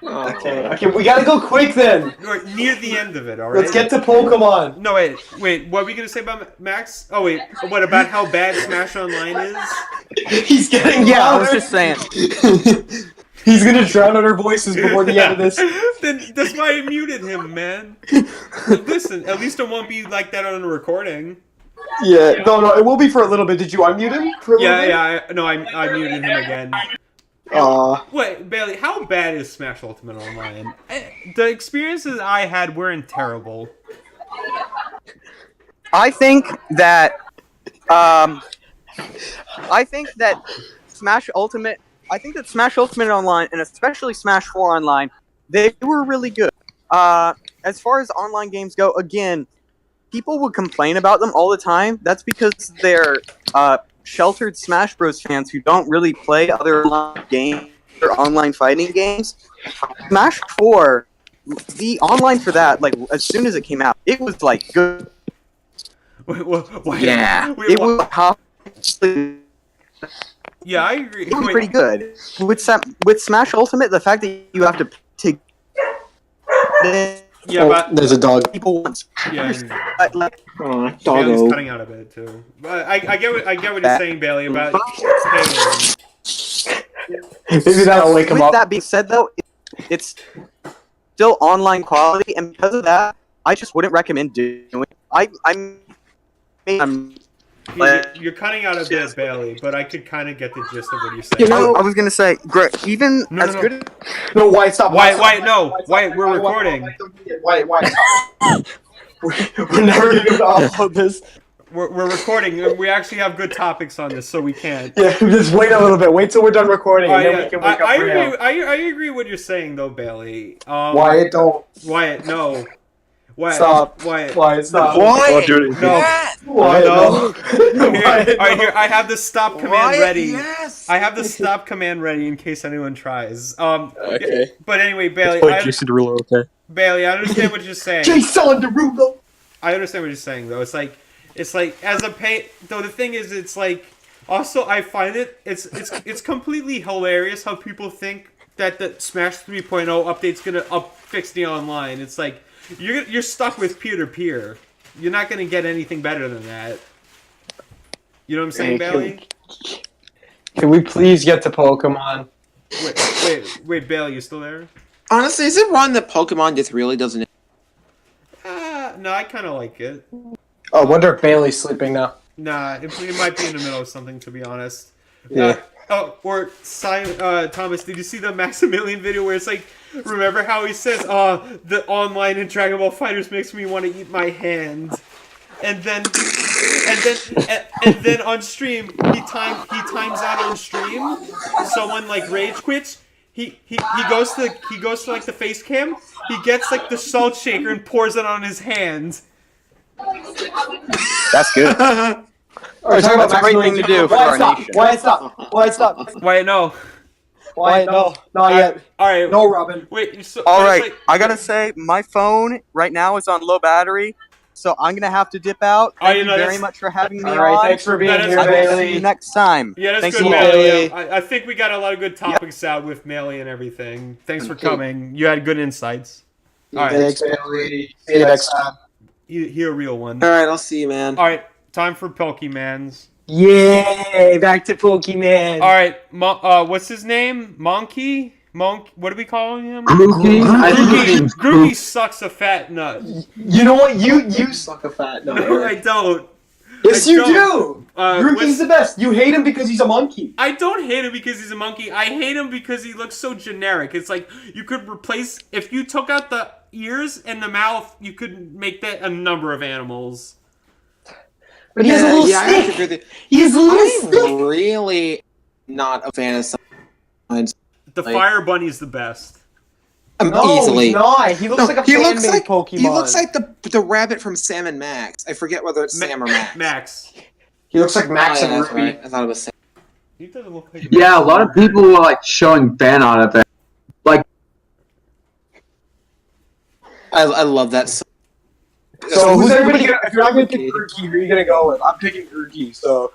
Okay, we gotta go quick then. Or near the end of it, alright? Let's get to Pokemon. No, wait. What are we gonna say about Max? Oh, wait. What about how bad Smash Online is? He's getting Yeah, I louder. was just saying. He's gonna drown out our voices before the end of this. Then that's why I muted him, man. Listen, at least it won't be like that on the recording. Yeah, no, it will be for a little bit. Did you unmute him? For a little bit? I muted him again. Wait, Bailey, how bad is Smash Ultimate Online? The experiences I had weren't terrible. I think that Smash Ultimate Online, and especially Smash 4 Online, they were really good. As far as online games go, again, people would complain about them all the time. That's because they're sheltered Smash Bros. Fans who don't really play other online games or online fighting games. Smash 4, the online for that, like, as soon as it came out, it was, like, good. Wait, It was Yeah, I agree. It was pretty good. With Smash Ultimate, the fact that you have to there's a dog. People want. Yeah, Like, Bailey's doggo. cutting out a bit too. But I get what you're saying, Bailey, about Halo. Maybe that'll wake him with up. that being said, though, it's still online quality, and because of that, I just wouldn't recommend doing it. You're cutting out a bit, Bailey, but I could kind of get the gist of what you're saying. You know, I was gonna say, even as good. No, Wyatt, stop. Wyatt, no. Wyatt, we're recording. Wyatt, stop. We're never gonna be able to upload this. We're recording, and we actually have good topics on this, so we can't. Yeah, just wait a little bit. Wait till we're done recording, and then we can wake up. I agree with what you're saying, though, Bailey. Wyatt, don't. Wyatt, no. What? Stop. What? Why? Stop. Why? Don't do it. No. Why? No. No. Here, all right, here. I have the stop command Why? ready. Yes. I have the stop command ready in case anyone tries. Okay. But anyway, Bailey, It's like Jason Derulo, okay? Bailey, I understand what you're saying. Jason Derulo. I understand what you're saying though. It's like as a pay. Though the thing is, it's like also I find it's completely hilarious how people think that the Smash 3.0 update's gonna fix the online. It's like you're stuck with peer to peer. You're not gonna get anything better than that. You know what I'm saying, Bailey? Can we please get to Pokemon? Wait, Bailey, you still there? Honestly, is it wrong that Pokemon just really doesn't? No, I kind of like it. Oh, I wonder if Bailey's sleeping now. Nah, it might be in the middle of something, to be honest. Yeah. Thomas, did you see the Maximilian video where it's like, remember how he says, the online in Dragon Ball Fighters makes me want to eat my hand. And then on stream, he times out on stream. Someone like rage quits. He goes to like the face cam. He gets like the salt shaker and pours it on his hand. That's good. Alright, talking about That's a great thing to do for our nation. Why stop? Wait, no. Why no? Not yet. All right. No, Robin. Wait. All right, I gotta say, my phone right now is on low battery, so I'm gonna have to dip out. Thank you very much for having me Alright, on. thanks for being here, I will see Bailey. you next time. Yeah, that's Thanks good, a lot. Bailey. I think we got a lot of good topics out with Melee and everything. Thanks for coming. You had good insights. All right. Thanks, Bailey. See you next time. He a real one. All right, I'll see you, man. All right, time for Pokemans. Yay! Back to Pokemon. All right, what's his name? Monkey? What are we calling him? Grookey? I think his name's Grookey sucks a fat nut. You know what? You suck a fat nut. No, I don't. Yes, I you don't. do. Grookey's the best. You hate him because he's a monkey. I don't hate him because he's a monkey. I hate him because he looks so generic. It's like you could replace if you took out the ears and the mouth, you could make that a number of animals. But he has a little I have to stick. agree with you. He has a little I'm stick. really not a fan of some kinds. The Fire Bunny's the best. No, Easily. he's not. He looks like a fan-made Pokemon. He looks like the rabbit from Sam and Max. I forget whether it's Sam or Max. Max. He looks like Max Oh, yeah, and that's Ruby. right. I thought it was Sam. He doesn't look like Yeah, a lot of people were like showing fan art of it. Like, I love that. So who's everybody gonna? If you're not gonna pick Grookey, who are you gonna go with? I'm picking Grookey. So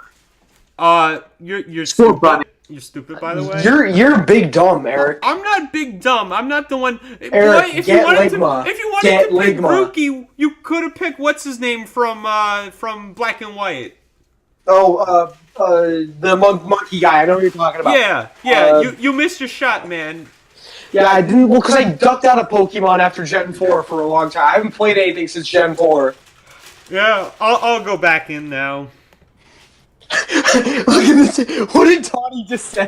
you're Score stupid. Bunny. You're stupid, by the way. you're big dumb, Eric. I'm not big dumb. I'm not the one. Eric, Boy, if get you wanted Ligma. to, if you wanted Get to pick Ligma. Grookey, you could have picked what's his name from Black and White. Oh, the monkey guy. I know what you're talking about. Yeah. You missed your shot, man. Yeah, I didn't. Well, because I ducked out of Pokemon after Gen 4 for a long time. I haven't played anything since Gen 4. Yeah, I'll go back in now. Look at this. What did Tawny just say?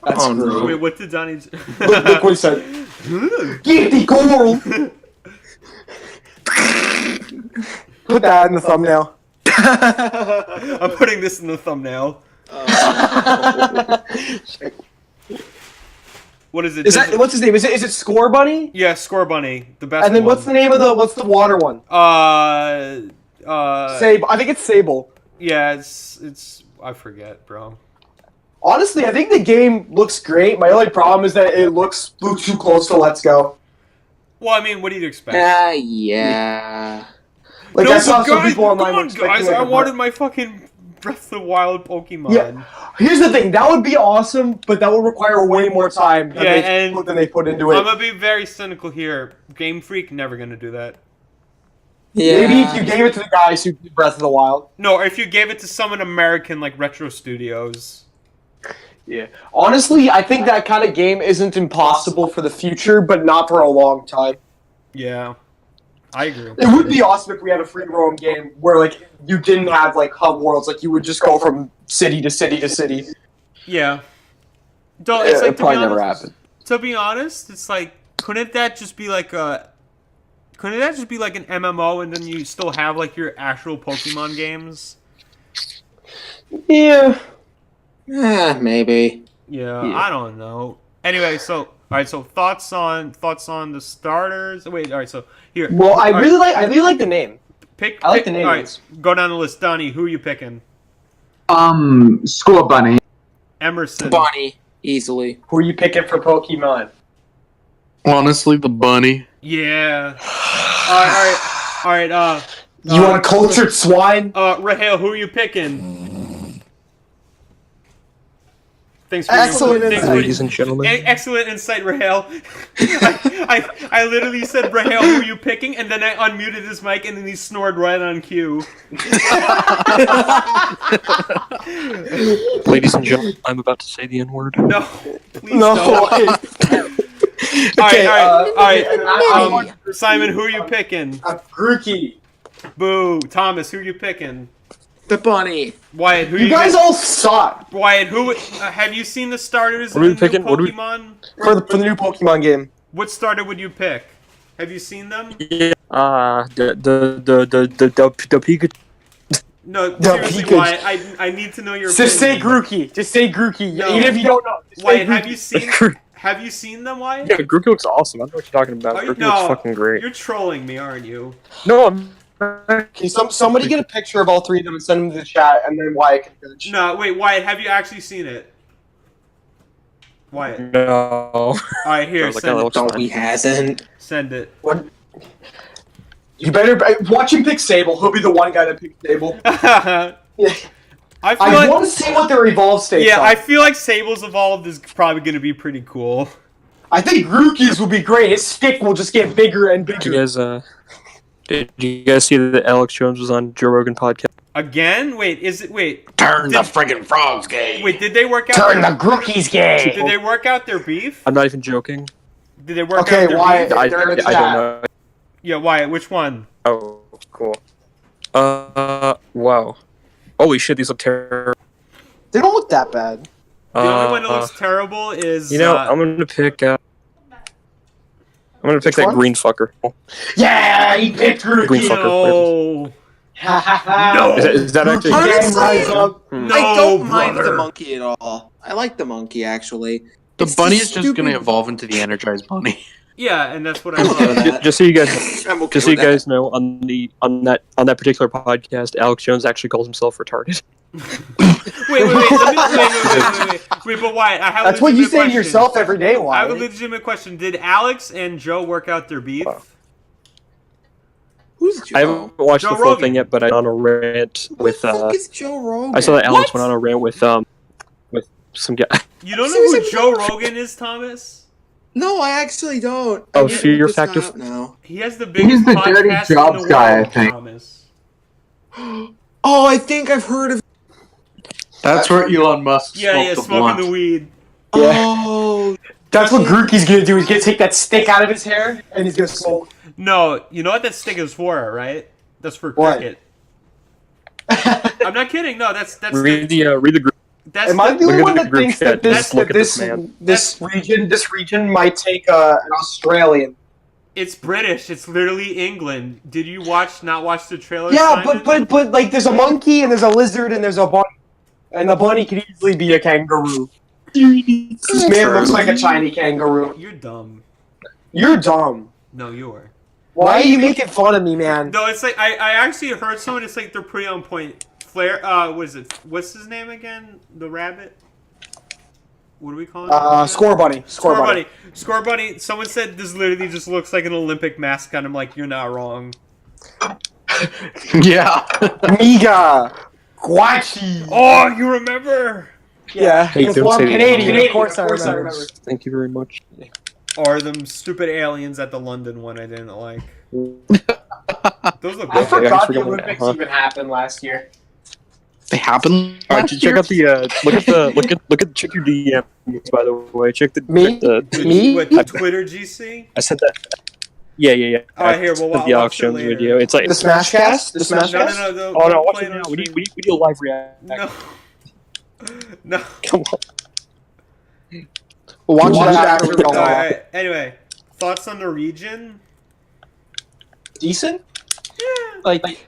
That's Oh, no. great. Wait, what did Donnie? Look what he said. Get the gold. Put that in the thumbnail. I'm putting this in the thumbnail. What is it? Is that what's his name? Is it Score Bunny? Yeah, Score Bunny, the best. And then one. what's the name of what's the water one? Sable. I think it's Sable. Yeah, it's. I forget, bro. Honestly, I think the game looks great. My only problem is that it looks too close to Let's Go. Well, I mean, what do you expect? Yeah. Like No, I saw but some guys, people online come were on, expecting guys! like I a wanted my fucking Breath of the Wild Pokemon. Yeah. Here's the thing, that would be awesome, but that would require way more time than, they put into it. I'm gonna be very cynical here. Game Freak never gonna do that. Yeah. Maybe if you gave it to the guys who did Breath of the Wild. No, or if you gave it to someone American like Retro Studios. Yeah. Honestly, I think that kind of game isn't impossible for the future, but not for a long time. Yeah, I agree. It would be awesome if we had a free roam game where like you didn't have like hub worlds, like you would just go from city to city to city. Yeah. It's like, It'd probably never happen. To be honest, it's like couldn't that just be like an MMO and then you still have like your actual Pokemon games? Yeah. Maybe. Yeah, I don't know. Anyway, so right, so thoughts on the starters. Wait, all right, so here. Well, I all really like the name. pick. I like pick- the name. All right, go down the list. Donnie, who are you picking? School Bunny. Emerson. Bonnie, easily. Who are you picking for Pokemon? Honestly, the bunny. Yeah. All right. You want a cultured swine? Rahel, who are you picking? Thanks for Excellent thanks for- Ladies and gentlemen. Excellent insight, Rahel. I literally said, Rahel, who are you picking? And then I unmuted his mic, and then he snored right on cue. Ladies and gentlemen, I'm about to say the N-word. No, please No. don't. Okay, All right. Simon, who are you picking? Grookey. Boo. Thomas, who are you picking? The bunny. Wyatt, who You guys all suck Wyatt, who have you seen the starters What are we in the new picking? What are we- Pokemon? for the new Pokemon game. What starter would you pick? Have you seen them? The Pikachu. No, The seriously, Pikachu. Wyatt, I need to know your Just say opinion. Grookey. Just say Grookey. No. Even if you don't know. Just say Wyatt, have Grookey. you seen them, Wyatt? Yeah, Grookey looks awesome. I don't know what you're talking about. Are you- Grookey looks fucking great. You're trolling me, aren't you? No, I'm Can somebody get a picture of all three of them and send them to the chat, and then Wyatt can judge. No, wait, Wyatt, have you actually seen it? Wyatt. no. All right, here, I was like, send oh, it. looks No, fine. he hasn't. Send it. What? You better watch him pick Sable. He'll be the one guy that picks Sable. I Yeah. feel I like, want to see what their evolved states yeah, are. I feel like Sable's evolved is probably going to be pretty cool. I think Grookey's will be great. His stick will just get bigger and Did you bigger. guys did you guys see that Alex Jones was on Joe Rogan podcast? Again? Wait, Turn the friggin' frogs gay. wait, did they work out Turn the Grookey's gay. Did they work out their beef? I'm not even joking. Did they work Okay, out their Wyatt. beef? I They're in the don't chat. know. Yeah, Wyatt, which one? Oh, cool. Wow. Holy shit, these look terrible. They don't look that bad. The only one that looks terrible is You know, I'm gonna pick. I'm gonna pick Which that one? green fucker. Yeah, he picked Green Grookey. fucker. no. Ha ha ha. No. Is that actually? Honestly, Rise up. No, I don't mind the brother. monkey at all. I like the monkey actually. The It's bunny just is just gonna stupid- evolve into the Energized Bunny. Yeah, and that's what I I'm okay with love. that. Just so you guys, I'm okay just so you with that. guys know, on that particular podcast, Alex Jones actually calls himself retarded. Wait, but Wyatt, I have a That's what you legitimate say to question. yourself every day, I have a Wyatt. legitimate question. Did Alex and Joe work out their beef? Wow. Who's Joe? I haven't watched Joe the full Rogan. thing yet, but I went on a rant Who with. the fuck is Joe Rogan? I saw that Alex What? went on a rant with some guy. You don't know Seriously, who Joe Rogan is, Thomas? No, I actually don't. Oh, I need to Fear look this guy Factor? up now. He has the biggest He's the Dirty podcast in Jobs the guy, world, I think. Thomas. Oh, I think I've heard of. That's where Elon Musk Yeah, smoked the smoking blunt. the weed. Yeah. Oh, That's what Grookey's gonna do. He's gonna take that stick out of his hair and he's gonna smoke. No, you know what that stick is for, right? That's for What? cricket. I'm not kidding. No, that's read the group. that's Am I the Look only at one the that group thinks chat. that Just look at this man. this region might take an Australian? it's British. It's literally England. Did you not watch the trailer? Yeah, Simon? but like there's a monkey and there's a lizard and there's a bunny, and the bunny could easily be a kangaroo. This man looks like a shiny kangaroo. You're dumb. You're dumb. No, you are. Why are you making fun of me, man? No, it's like I actually heard someone. It's like they're pretty on point. Flair, what is it? What's his name again? The rabbit. What do we call it? Score bunny. Score bunny. Score bunny. Someone said this literally just looks like an Olympic mascot. I'm like, you're not wrong. Yeah. Miga. Guachi. Oh, you remember? Yeah. Hey, don't well, I'm say that. Canadian. Yeah. Of course I remember. Thank you very much. Or them stupid aliens at the London one I didn't like. Those look I good. forgot the forgot Olympics that, huh? even happened last year. They happen. All right, check out the check your DMs, by the way. Check the Me? check the Me? What, the Twitter GC? I said that. Yeah. Alright, here, well, I I'll the watch Alex it Jones later. video. It's like The Smash Cast? The Smash No, Cast? no. oh no, watch play it it now. on We stream. need a live react. No. No. Come on. We'll watch Watch that it after we go off. Alright, anyway. Thoughts on the region? Decent? Yeah. Like,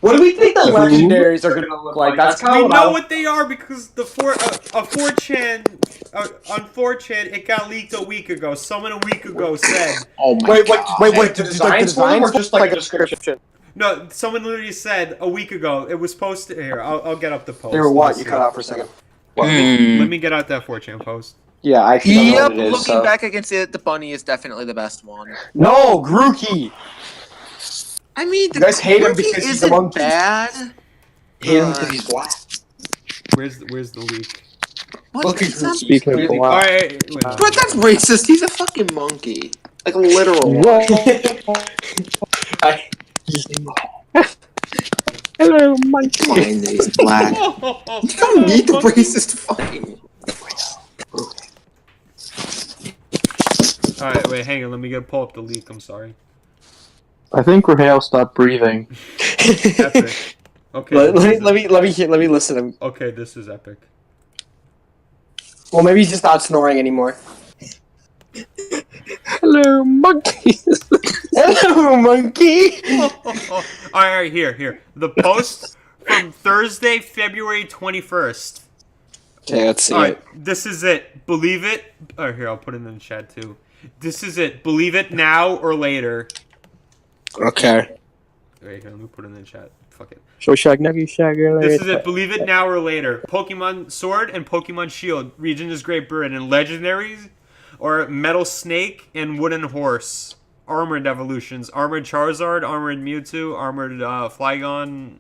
What do we think the legendaries are gonna look like? That's kind We of know what they are because the 4chan on 4chan it got leaked a week ago. Someone a week ago said. Oh my Wait, god. the designs for them or just like a description? No, someone literally said a week ago it was posted. Here, I'll get up the post. They were what? You cut out for a second. Let me get out that 4chan post. Yeah, I actually don't know Yep, what it is. looking So. back, I can see that the bunny is definitely the best one. No, Grookey. I mean, the You guys hate him Grookey because he's a isn't monkey. bad. Hate him because he's black. Where's the leak? What? Look at It's not- Speaking of All black. right, wait, no. But that's racist. He's a fucking monkey. Like a literal one. Hello, monkey. Fine that he's black. You don't need the racist fucking. All right, wait, hang on. Let me pull up the leak. I'm sorry. I think Raheel stopped breathing. Epic. Okay. let me listen. Okay, this is epic. Well, maybe he's just not snoring anymore. Hello, monkey. Hello, monkey. All right, here. The post from Thursday, February 21st. Okay, let's see All right, this is it. Believe it. Oh, here, I'll put it in the chat too. This is it. Believe it now or later. Okay. Wait, here, let me put it in the chat. Fuck it. So Shaggy. This is it. Believe it now or later. Pokemon Sword and Pokemon Shield. Region is Great Britain. And Legendaries or Metal Snake and Wooden Horse. Armored evolutions. Armored Charizard, Armored Mewtwo, Armored Flygon.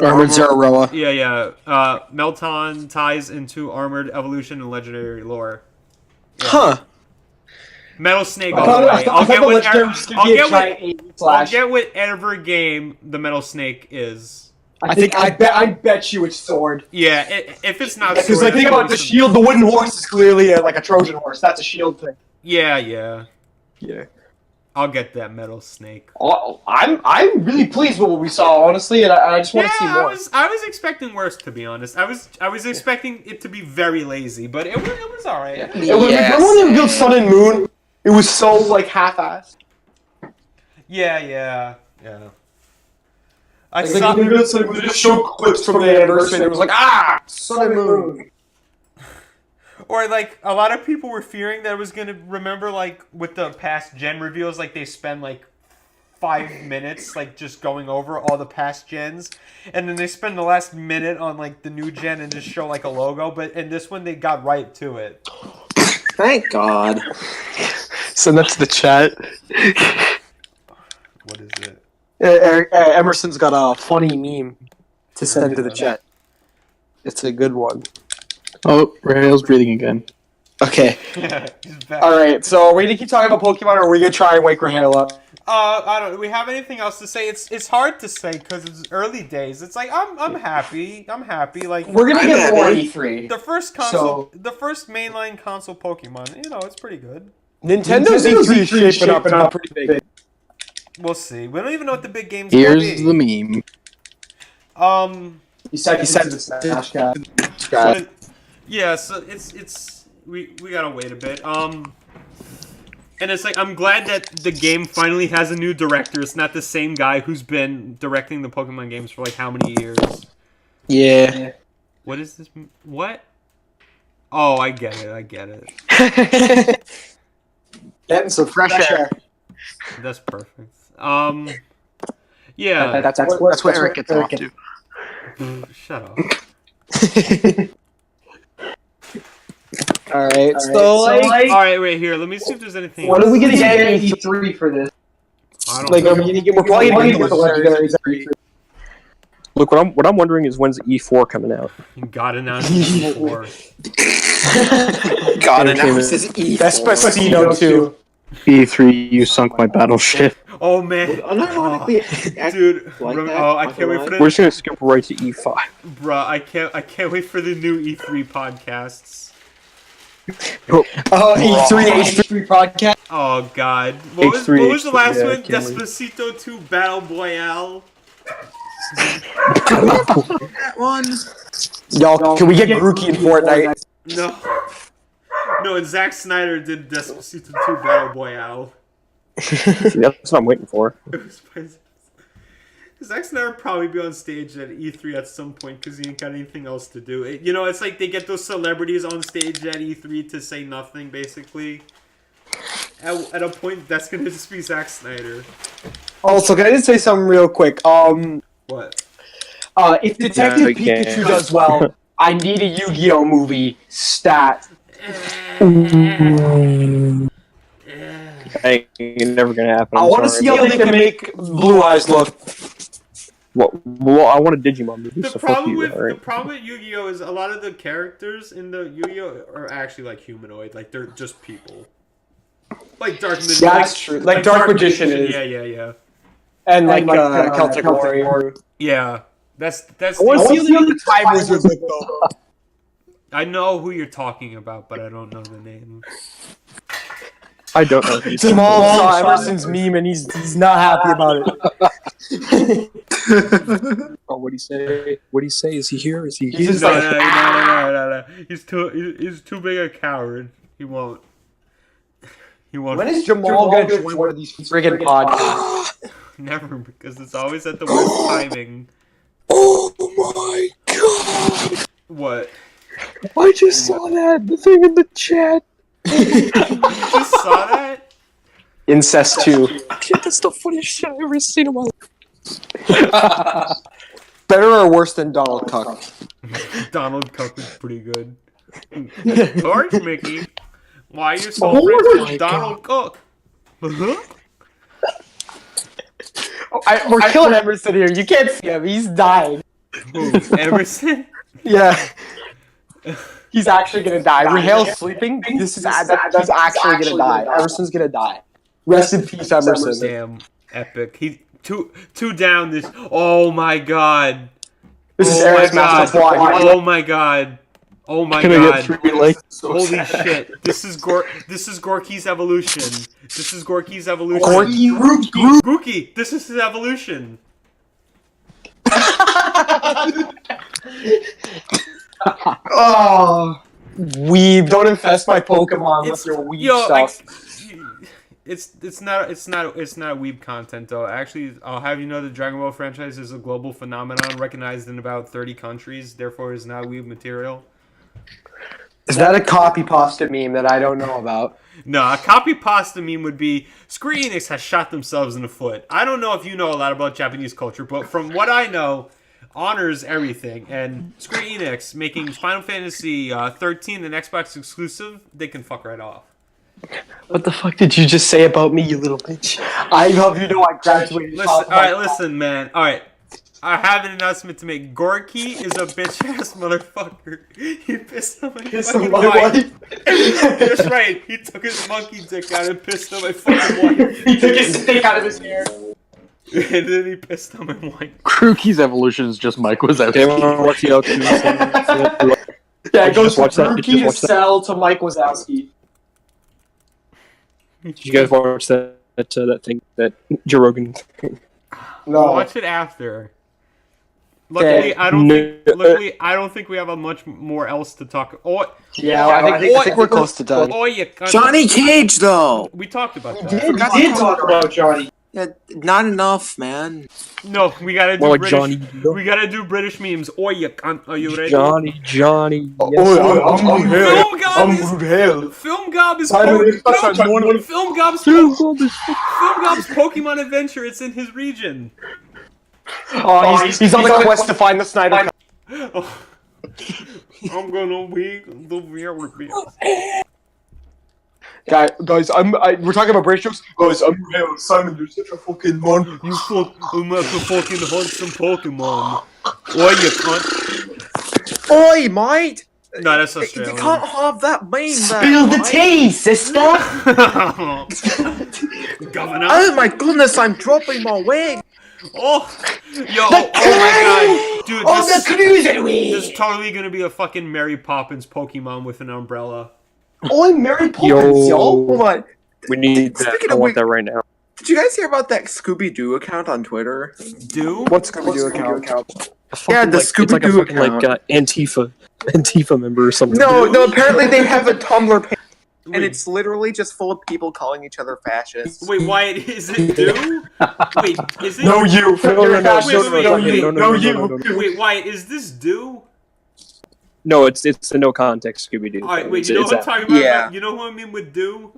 Armored Zeraroa. Yeah. Melton ties into Armored Evolution and Legendary lore. Yeah. Huh. Metal Snake all the way. I'll get whatever game the Metal Snake is. I bet you it's Sword. Yeah, if it's not Because Sword, I think about the shield, the wooden horse is clearly like a Trojan horse. That's a shield thing. Yeah. Yeah. I'll get that Metal Snake. I'm really pleased with what we saw, honestly, and I just want to see more. I was expecting worse, to be honest. I was expecting it to be very lazy, but it was alright. Yeah. Remember when they revealed Sun and Moon? It was so like half-assed. Yeah. I Like, saw. they just showed clips from the anniversary, and it was like, Sun and Moon. Or like a lot of people were fearing that it was gonna remember like with the past gen reveals, like they spend like 5 minutes like just going over all the past gens, and then they spend the last minute on like the new gen and just show like a logo. But in this one, they got right to it. Thank God. Send that to the chat. What is it? Emerson's got a funny meme to send to the chat. It's a good one. Oh, Raheel's breathing again. Okay. He's back. Alright, so are we gonna keep talking about Pokemon, or are we gonna try and wake Raheel up? I don't. Do we have anything else to say? It's hard to say because it's early days. It's like I'm happy. Like We're gonna get more E3. the first console, the first mainline console Pokemon. You know, it's pretty good. Nintendo's E3 is shaping up pretty big. We'll see. We don't even know what the big games. Here's the meme. He said the Smash guy. But, yeah, so it's we gotta wait a bit. And it's like I'm glad that the game finally has a new director. It's not the same guy who's been directing the Pokemon games for like how many years. Yeah. What is this? What? Oh, I get it. Getting some fresh air. That's perfect. Yeah. That's what Eric gets off to. Shut up. Alright, so like... Alright, wait, here. Let me see if there's anything What else. are we gonna get at E3 for this? I don't Like, know. we're probably gonna get the legendaries at E3. Look, what I'm wondering is when's E4 coming out? God announced before. God announces E4. Despacito 2. E3, you sunk my battleship. Oh man, Unironically, dude. like that, Oh, I can't wait for We're the. just gonna skip right to E5. Bruh, I can't wait for the new E3 podcasts. E3 H3 podcast. Oh god, what was the last yeah, one? can't wait. Despacito 2 Battle Royale. that one. Y'all, can we get Grookey in Fortnite? No, and Zack Snyder did Despacito 2 Battle Royale. See, that's what I'm waiting for. It was Zack Snyder probably be on stage at E3 at some point because he ain't got anything else to do. It's like they get those celebrities on stage at E3 to say nothing, basically. At a point, that's gonna just be Zack Snyder. Also, can I just say something real quick? What? If Detective Pikachu does well, I need a Yu-Gi-Oh movie. Stat. Hey, it's never gonna happen. I want to see how they can make Blue Eyes look. Well, I want a Digimon movie. The So problem fuck you, with alright? the problem with Yu-Gi-Oh is a lot of the characters in the Yu-Gi-Oh are actually like humanoid, like they're just people. Like Dark Magician. Yeah, that's true. Like Dark Magician is. Yeah. And like Celtic Warrior. Yeah. That's I want to see how the timers would look though. I know who you're talking about, but I don't know the name. I don't know. Who Jamal saw Emerson's meme and he's not happy about it. Oh, what'd he say? What'd he say? Is he here? Is he here? He's just No. He's too big a coward. He won't. When is Jamal gonna join one of these friggin' podcasts? Never, because it's always at the worst timing. Oh my god! What? I just saw that! The thing in the chat! You just saw that? Incest 2. Shit, that's the funniest shit I've ever seen in my life. Better or worse than Donald Cook? Donald Cook is pretty good. George Mickey, why are you so friends with Donald Cook? We're killing Emerson here. You can't see him. He's dying. Who? Emerson? Yeah. He's actually gonna die. Rahel's sleeping. He's actually gonna die. Emerson's gonna die. Rest in peace, Emerson. Damn, epic. He two down. This. Oh my god. This is Eric's master plot. Oh my god. Oh my Can god. I get 3 likes? Holy shit. This is Gorky's evolution. This is Gorky's evolution. Gookie. This is his evolution. Oh, weeb! Don't infest my Pokemon with your weeb stuff. It's not weeb content though. Actually, I'll have you know the Dragon Ball franchise is a global phenomenon recognized in about 30 countries. Therefore, is not weeb material. Is that a copy pasta meme that I don't know about? No, a copy pasta meme would be Square Enix has shot themselves in the foot. I don't know if you know a lot about Japanese culture, but from what I know, honors everything. And Square Enix making Final Fantasy 13 an Xbox exclusive, they can fuck right off. What the fuck did you just say about me, you little bitch? I hope you know I graduated. Listen, man. All right. I have an announcement to make. Gorky is a bitch ass motherfucker. He pissed on my fucking wife. That's right. He took his monkey dick out and pissed on my fucking wife. He took his dick out of his hair. And then he pissed on my wife. Krookie's evolution is just Mike Wazowski. Yeah, it goes from Grookey to Cell to Mike Wazowski. Did you guys watch that thing that Joe Rogan? No. We'll watch it after. Luckily, I don't think we have a much more else to talk. Oh, yeah, I think we're close to done. Oh, yeah, Johnny Cage, though. We talked about that. We did talk about Johnny. Yeah, not enough, man. No, we gotta do More like British. Johnny. We gotta do British memes. Oh, you cunt. Are you ready? Johnny. Film Gob is Pokemon Adventure. It's in his region. Oh, he's on the quest to find the Snyder Cut. I'm gonna be the real. Guys, we're talking about British jokes. Guys, I'm real. Simon, you're such a fucking mon. I'm about to fucking hunt some Pokemon. Oi, you cunt. Oi, mate! No, that's Australian. You can't have that meme. Spill the tea, sister. Governor. Oh my goodness, I'm dropping my wig. Oh my god, dude! This is totally gonna be a fucking Mary Poppins Pokemon with an umbrella. Oh, Mary Poppins, yo! Hold on. We need that. I want that right now. Did you guys hear about that Scooby-Doo account on Twitter? What's Scooby-Doo account? Yeah, the Scooby-Doo account. Like Antifa member or something. No, apparently they have a Tumblr page. and it's literally just full of people calling each other fascists. Wait, Wyatt, is it do? Wait, is it? No, you. No, you. Wait, Wyatt, is this do? No, it's the no context Scooby Doo. All right, wait, you know what I'm talking about? Yeah. You know who I mean with do?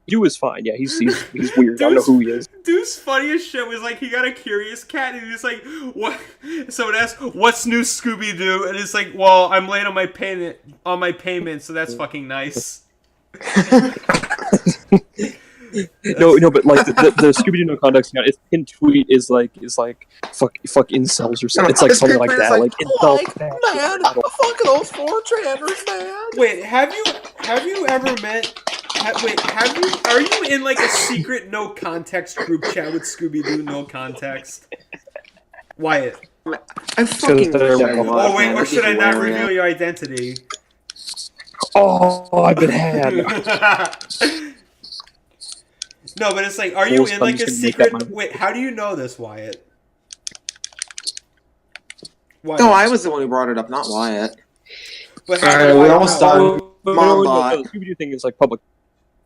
You is fine. Yeah, he's weird. I don't know who he is. Dude's funny as shit was like he got a curious cat and he's like, what? Someone asked, "What's new, Scooby Doo?" And it's like, "Well, I'm late on my payment, so that's fucking nice." No, but like the Scooby Doo no context account, its pinned tweet is like fuck incels or something. It's like something like that. Like incels. Man, fuck those 4chaners, man. Wait, have you ever met? Are you in like a secret no context group chat with Scooby Doo no context? Wyatt. I fucking wish I was. Oh wait, or should I not reveal your identity? Oh, I've been had. No, but it's like, are you in like a secret? Wait, how do you know this, Wyatt? No, I was the one who brought it up, not Wyatt. But we almost done. Mombot. The Scooby Doo thing is like public.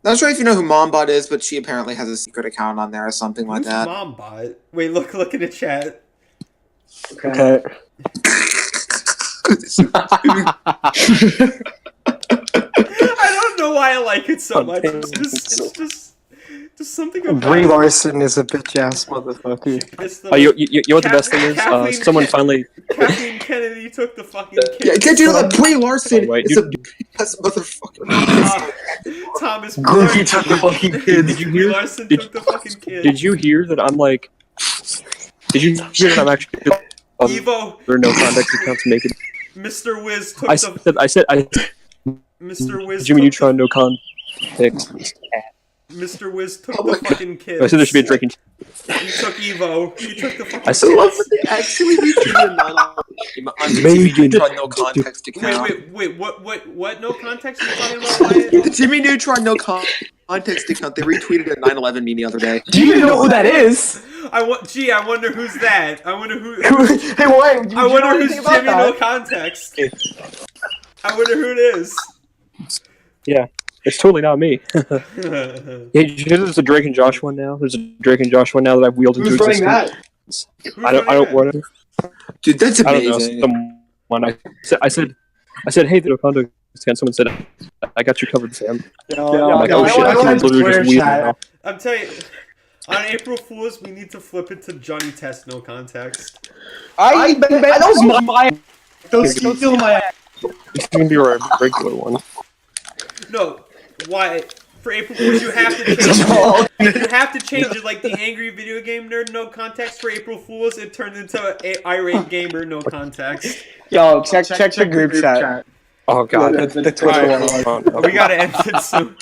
Not sure if you know who Mombot is, but she apparently has a secret account on there or something like that. Mombot? Wait, look in the chat. Okay. I don't know why I like it so much. It's just something about Brie Larson is a bitch ass motherfucker. You know what the best thing is? Someone finally. Kathleen Kennedy took the fucking kid. Yeah, can't do that. Brie Larson Wait, is a bitch motherfucker. Thomas Groovy took the fucking kid. Did you Brie hear? Larson took the fucking kid. Did you hear that I'm like? Did you hear that I'm actually? Evo. There are no context accounts making. Mr. Wiz took I said. Mr. Wiz. Jimmy Neutron no context. Mr. Wiz took the fucking kid. I said there should be a drinking. He took Evo. He took the fucking I said. Love that they actually retweeted a Jimmy Neutron no context account. Wait, what no context are you talking about, Wyatt? The Jimmy Neutron no context account, they retweeted a 9/11 meme the other day. Do you know who that is? I wonder who's that. I wonder who. Hey, Wyatt, I wonder who's Jimmy no context. I wonder who it is. Yeah. It's totally not me. Yeah, you hear there's a Drake and Josh one now? There's a Drake and Josh one now that I've wheeled into existence. I don't want to. Dude, that's amazing. I don't know. Someone I said, hey, the context. And someone said, I got you covered, Sam. I'm like, oh shit, I can literally just wheel now. I'm telling you, on April Fools, we need to flip it to Johnny Test no context. That was my. Those still my. It's gonna be a regular one. No, why? For April Fools, you have to change it. You have to change it like the angry video game nerd no context. For April Fools, it turned into a irate gamer no context. Yo, check the group chat. Oh god, the Twitter one. We gotta end it soon.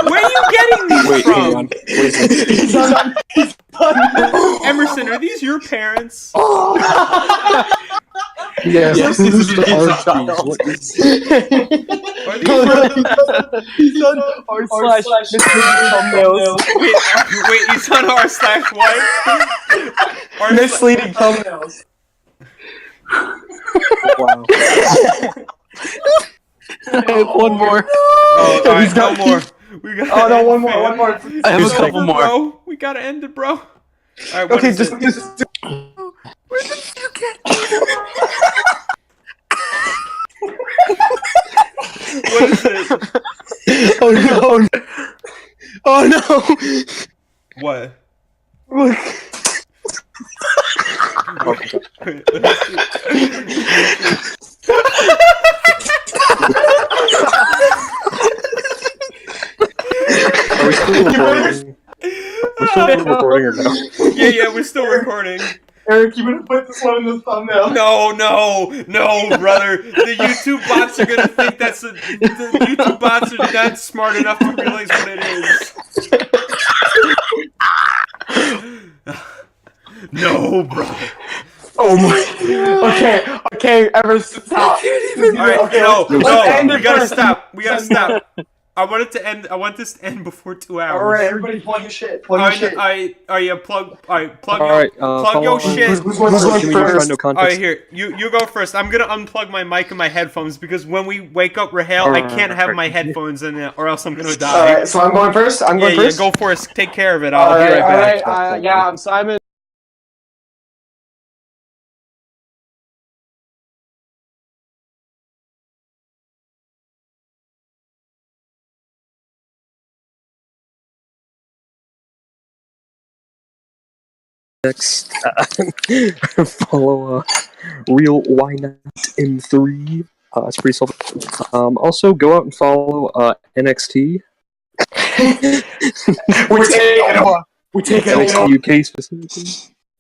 Where are you getting these from? Emerson, are these your parents? Yes, this is the child. What is He's on r/. Wait, he's on r/what? Misleading thumbnails. wow. One more. Oh, all right, no more. We got. Oh no, one more. I have a couple more. Bro. We gotta end it, bro. All right, Okay, just. Where did you get What is it? Oh no! Oh no! What? Look. Are we still recording? We're still recording or no? Yeah, we're still recording. Eric, you better put this one in the thumbnail. No, brother. The YouTube bots are gonna think the YouTube bots are not smart enough to realize what it is. No, bro. Oh my. Okay, ever stop. All right, no, we gotta stop. I want this to end before 2 hours. All right, everybody, plug your shit. Plug your shit. Plug follow your on- shit. Who's going first? No All context. right, here, you go first. I'm gonna unplug my mic and my headphones because when we wake up Rahel, I can't have my headphones in it, or else I'm gonna die. All right, so I'm going first. I'm going first. Yeah, go first. Take care of it. I'll be right back. All right. Yeah, I'm Simon. Next, follow Real Why Not M3. It's pretty self. Also, go out and follow NXT. We're taking NXT UK specifically.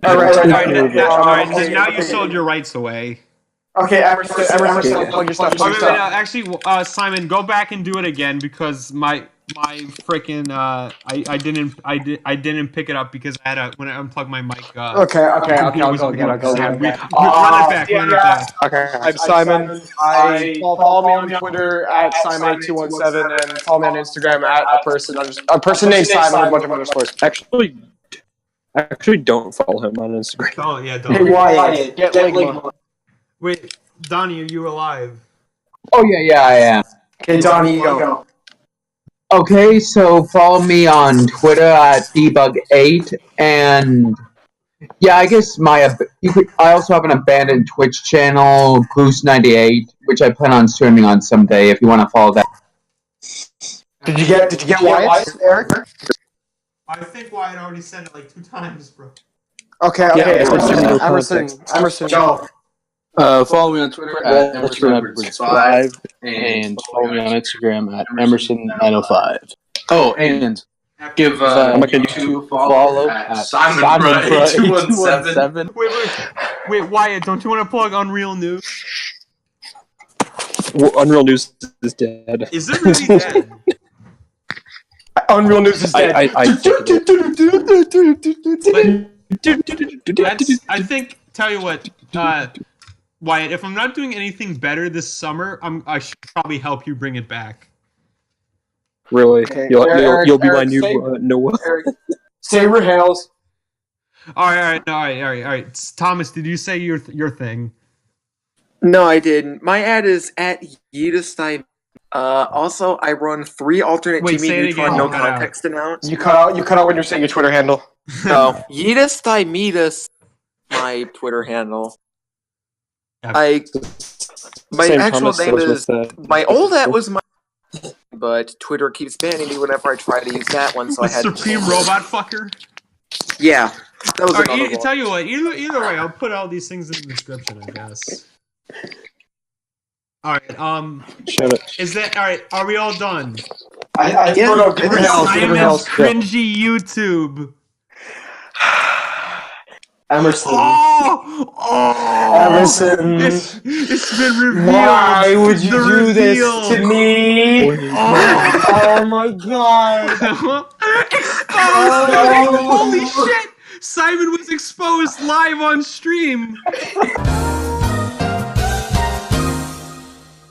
All right. Now you sold your rights away. Okay, Emerson, plug your stuff. Actually, Simon, go back and do it again because my freaking I didn't pick it up because I had when I unplugged my mic. Okay, I'll go again. Run it back. Okay, I'm Simon. Follow me on Twitter at Simon8217 and follow me on Instagram at a person named Simon with a bunch of underscores. Actually, don't follow him on Instagram. Oh yeah, don't. Hey Wyatt, get Ligma. Wait, Donnie, are you alive? Oh yeah, I am. Okay, Donnie, you go. Okay, so follow me on Twitter at debug8, and yeah, I guess I also have an abandoned Twitch channel, Goose98, which I plan on streaming on someday. If you want to follow that. Did you get Wyatt, Eric? I think Wyatt already sent it like 2 times, bro. Okay. Emerson, go. Follow me on Twitter at Emerson5 and follow me on Instagram at Emerson905. Oh, and give YouTube a follow at Simon217. Wait, Wyatt, don't you want to plug Unreal News? Well, Unreal News is dead. Is it really dead? Unreal News is dead. I think. Tell you what, Wyatt, if I'm not doing anything better this summer, I should probably help you bring it back. Really? Okay. You'll be my new Noah. Saber Hales. All right. Thomas, did you say your thing? No, I didn't. My ad is at Yeetus. Also, I run 3 alternate Team Neutron no context accounts. You cut out when you're saying your Twitter handle. No, Yeetus Meetus, my Twitter handle. My actual name is my old ad was my, but Twitter keeps banning me whenever I try to use that one. So I had Supreme Robot Fucker. Yeah, that was another one. Tell you what, either way, I'll put all these things in the description, I guess. All right. Shut it. Is that all right? Are we all done? Simon's cringy YouTube. Emerson. Emerson. It's been revealed. Why would you do this to me? Oh my god. Holy shit! Simon was exposed live on stream.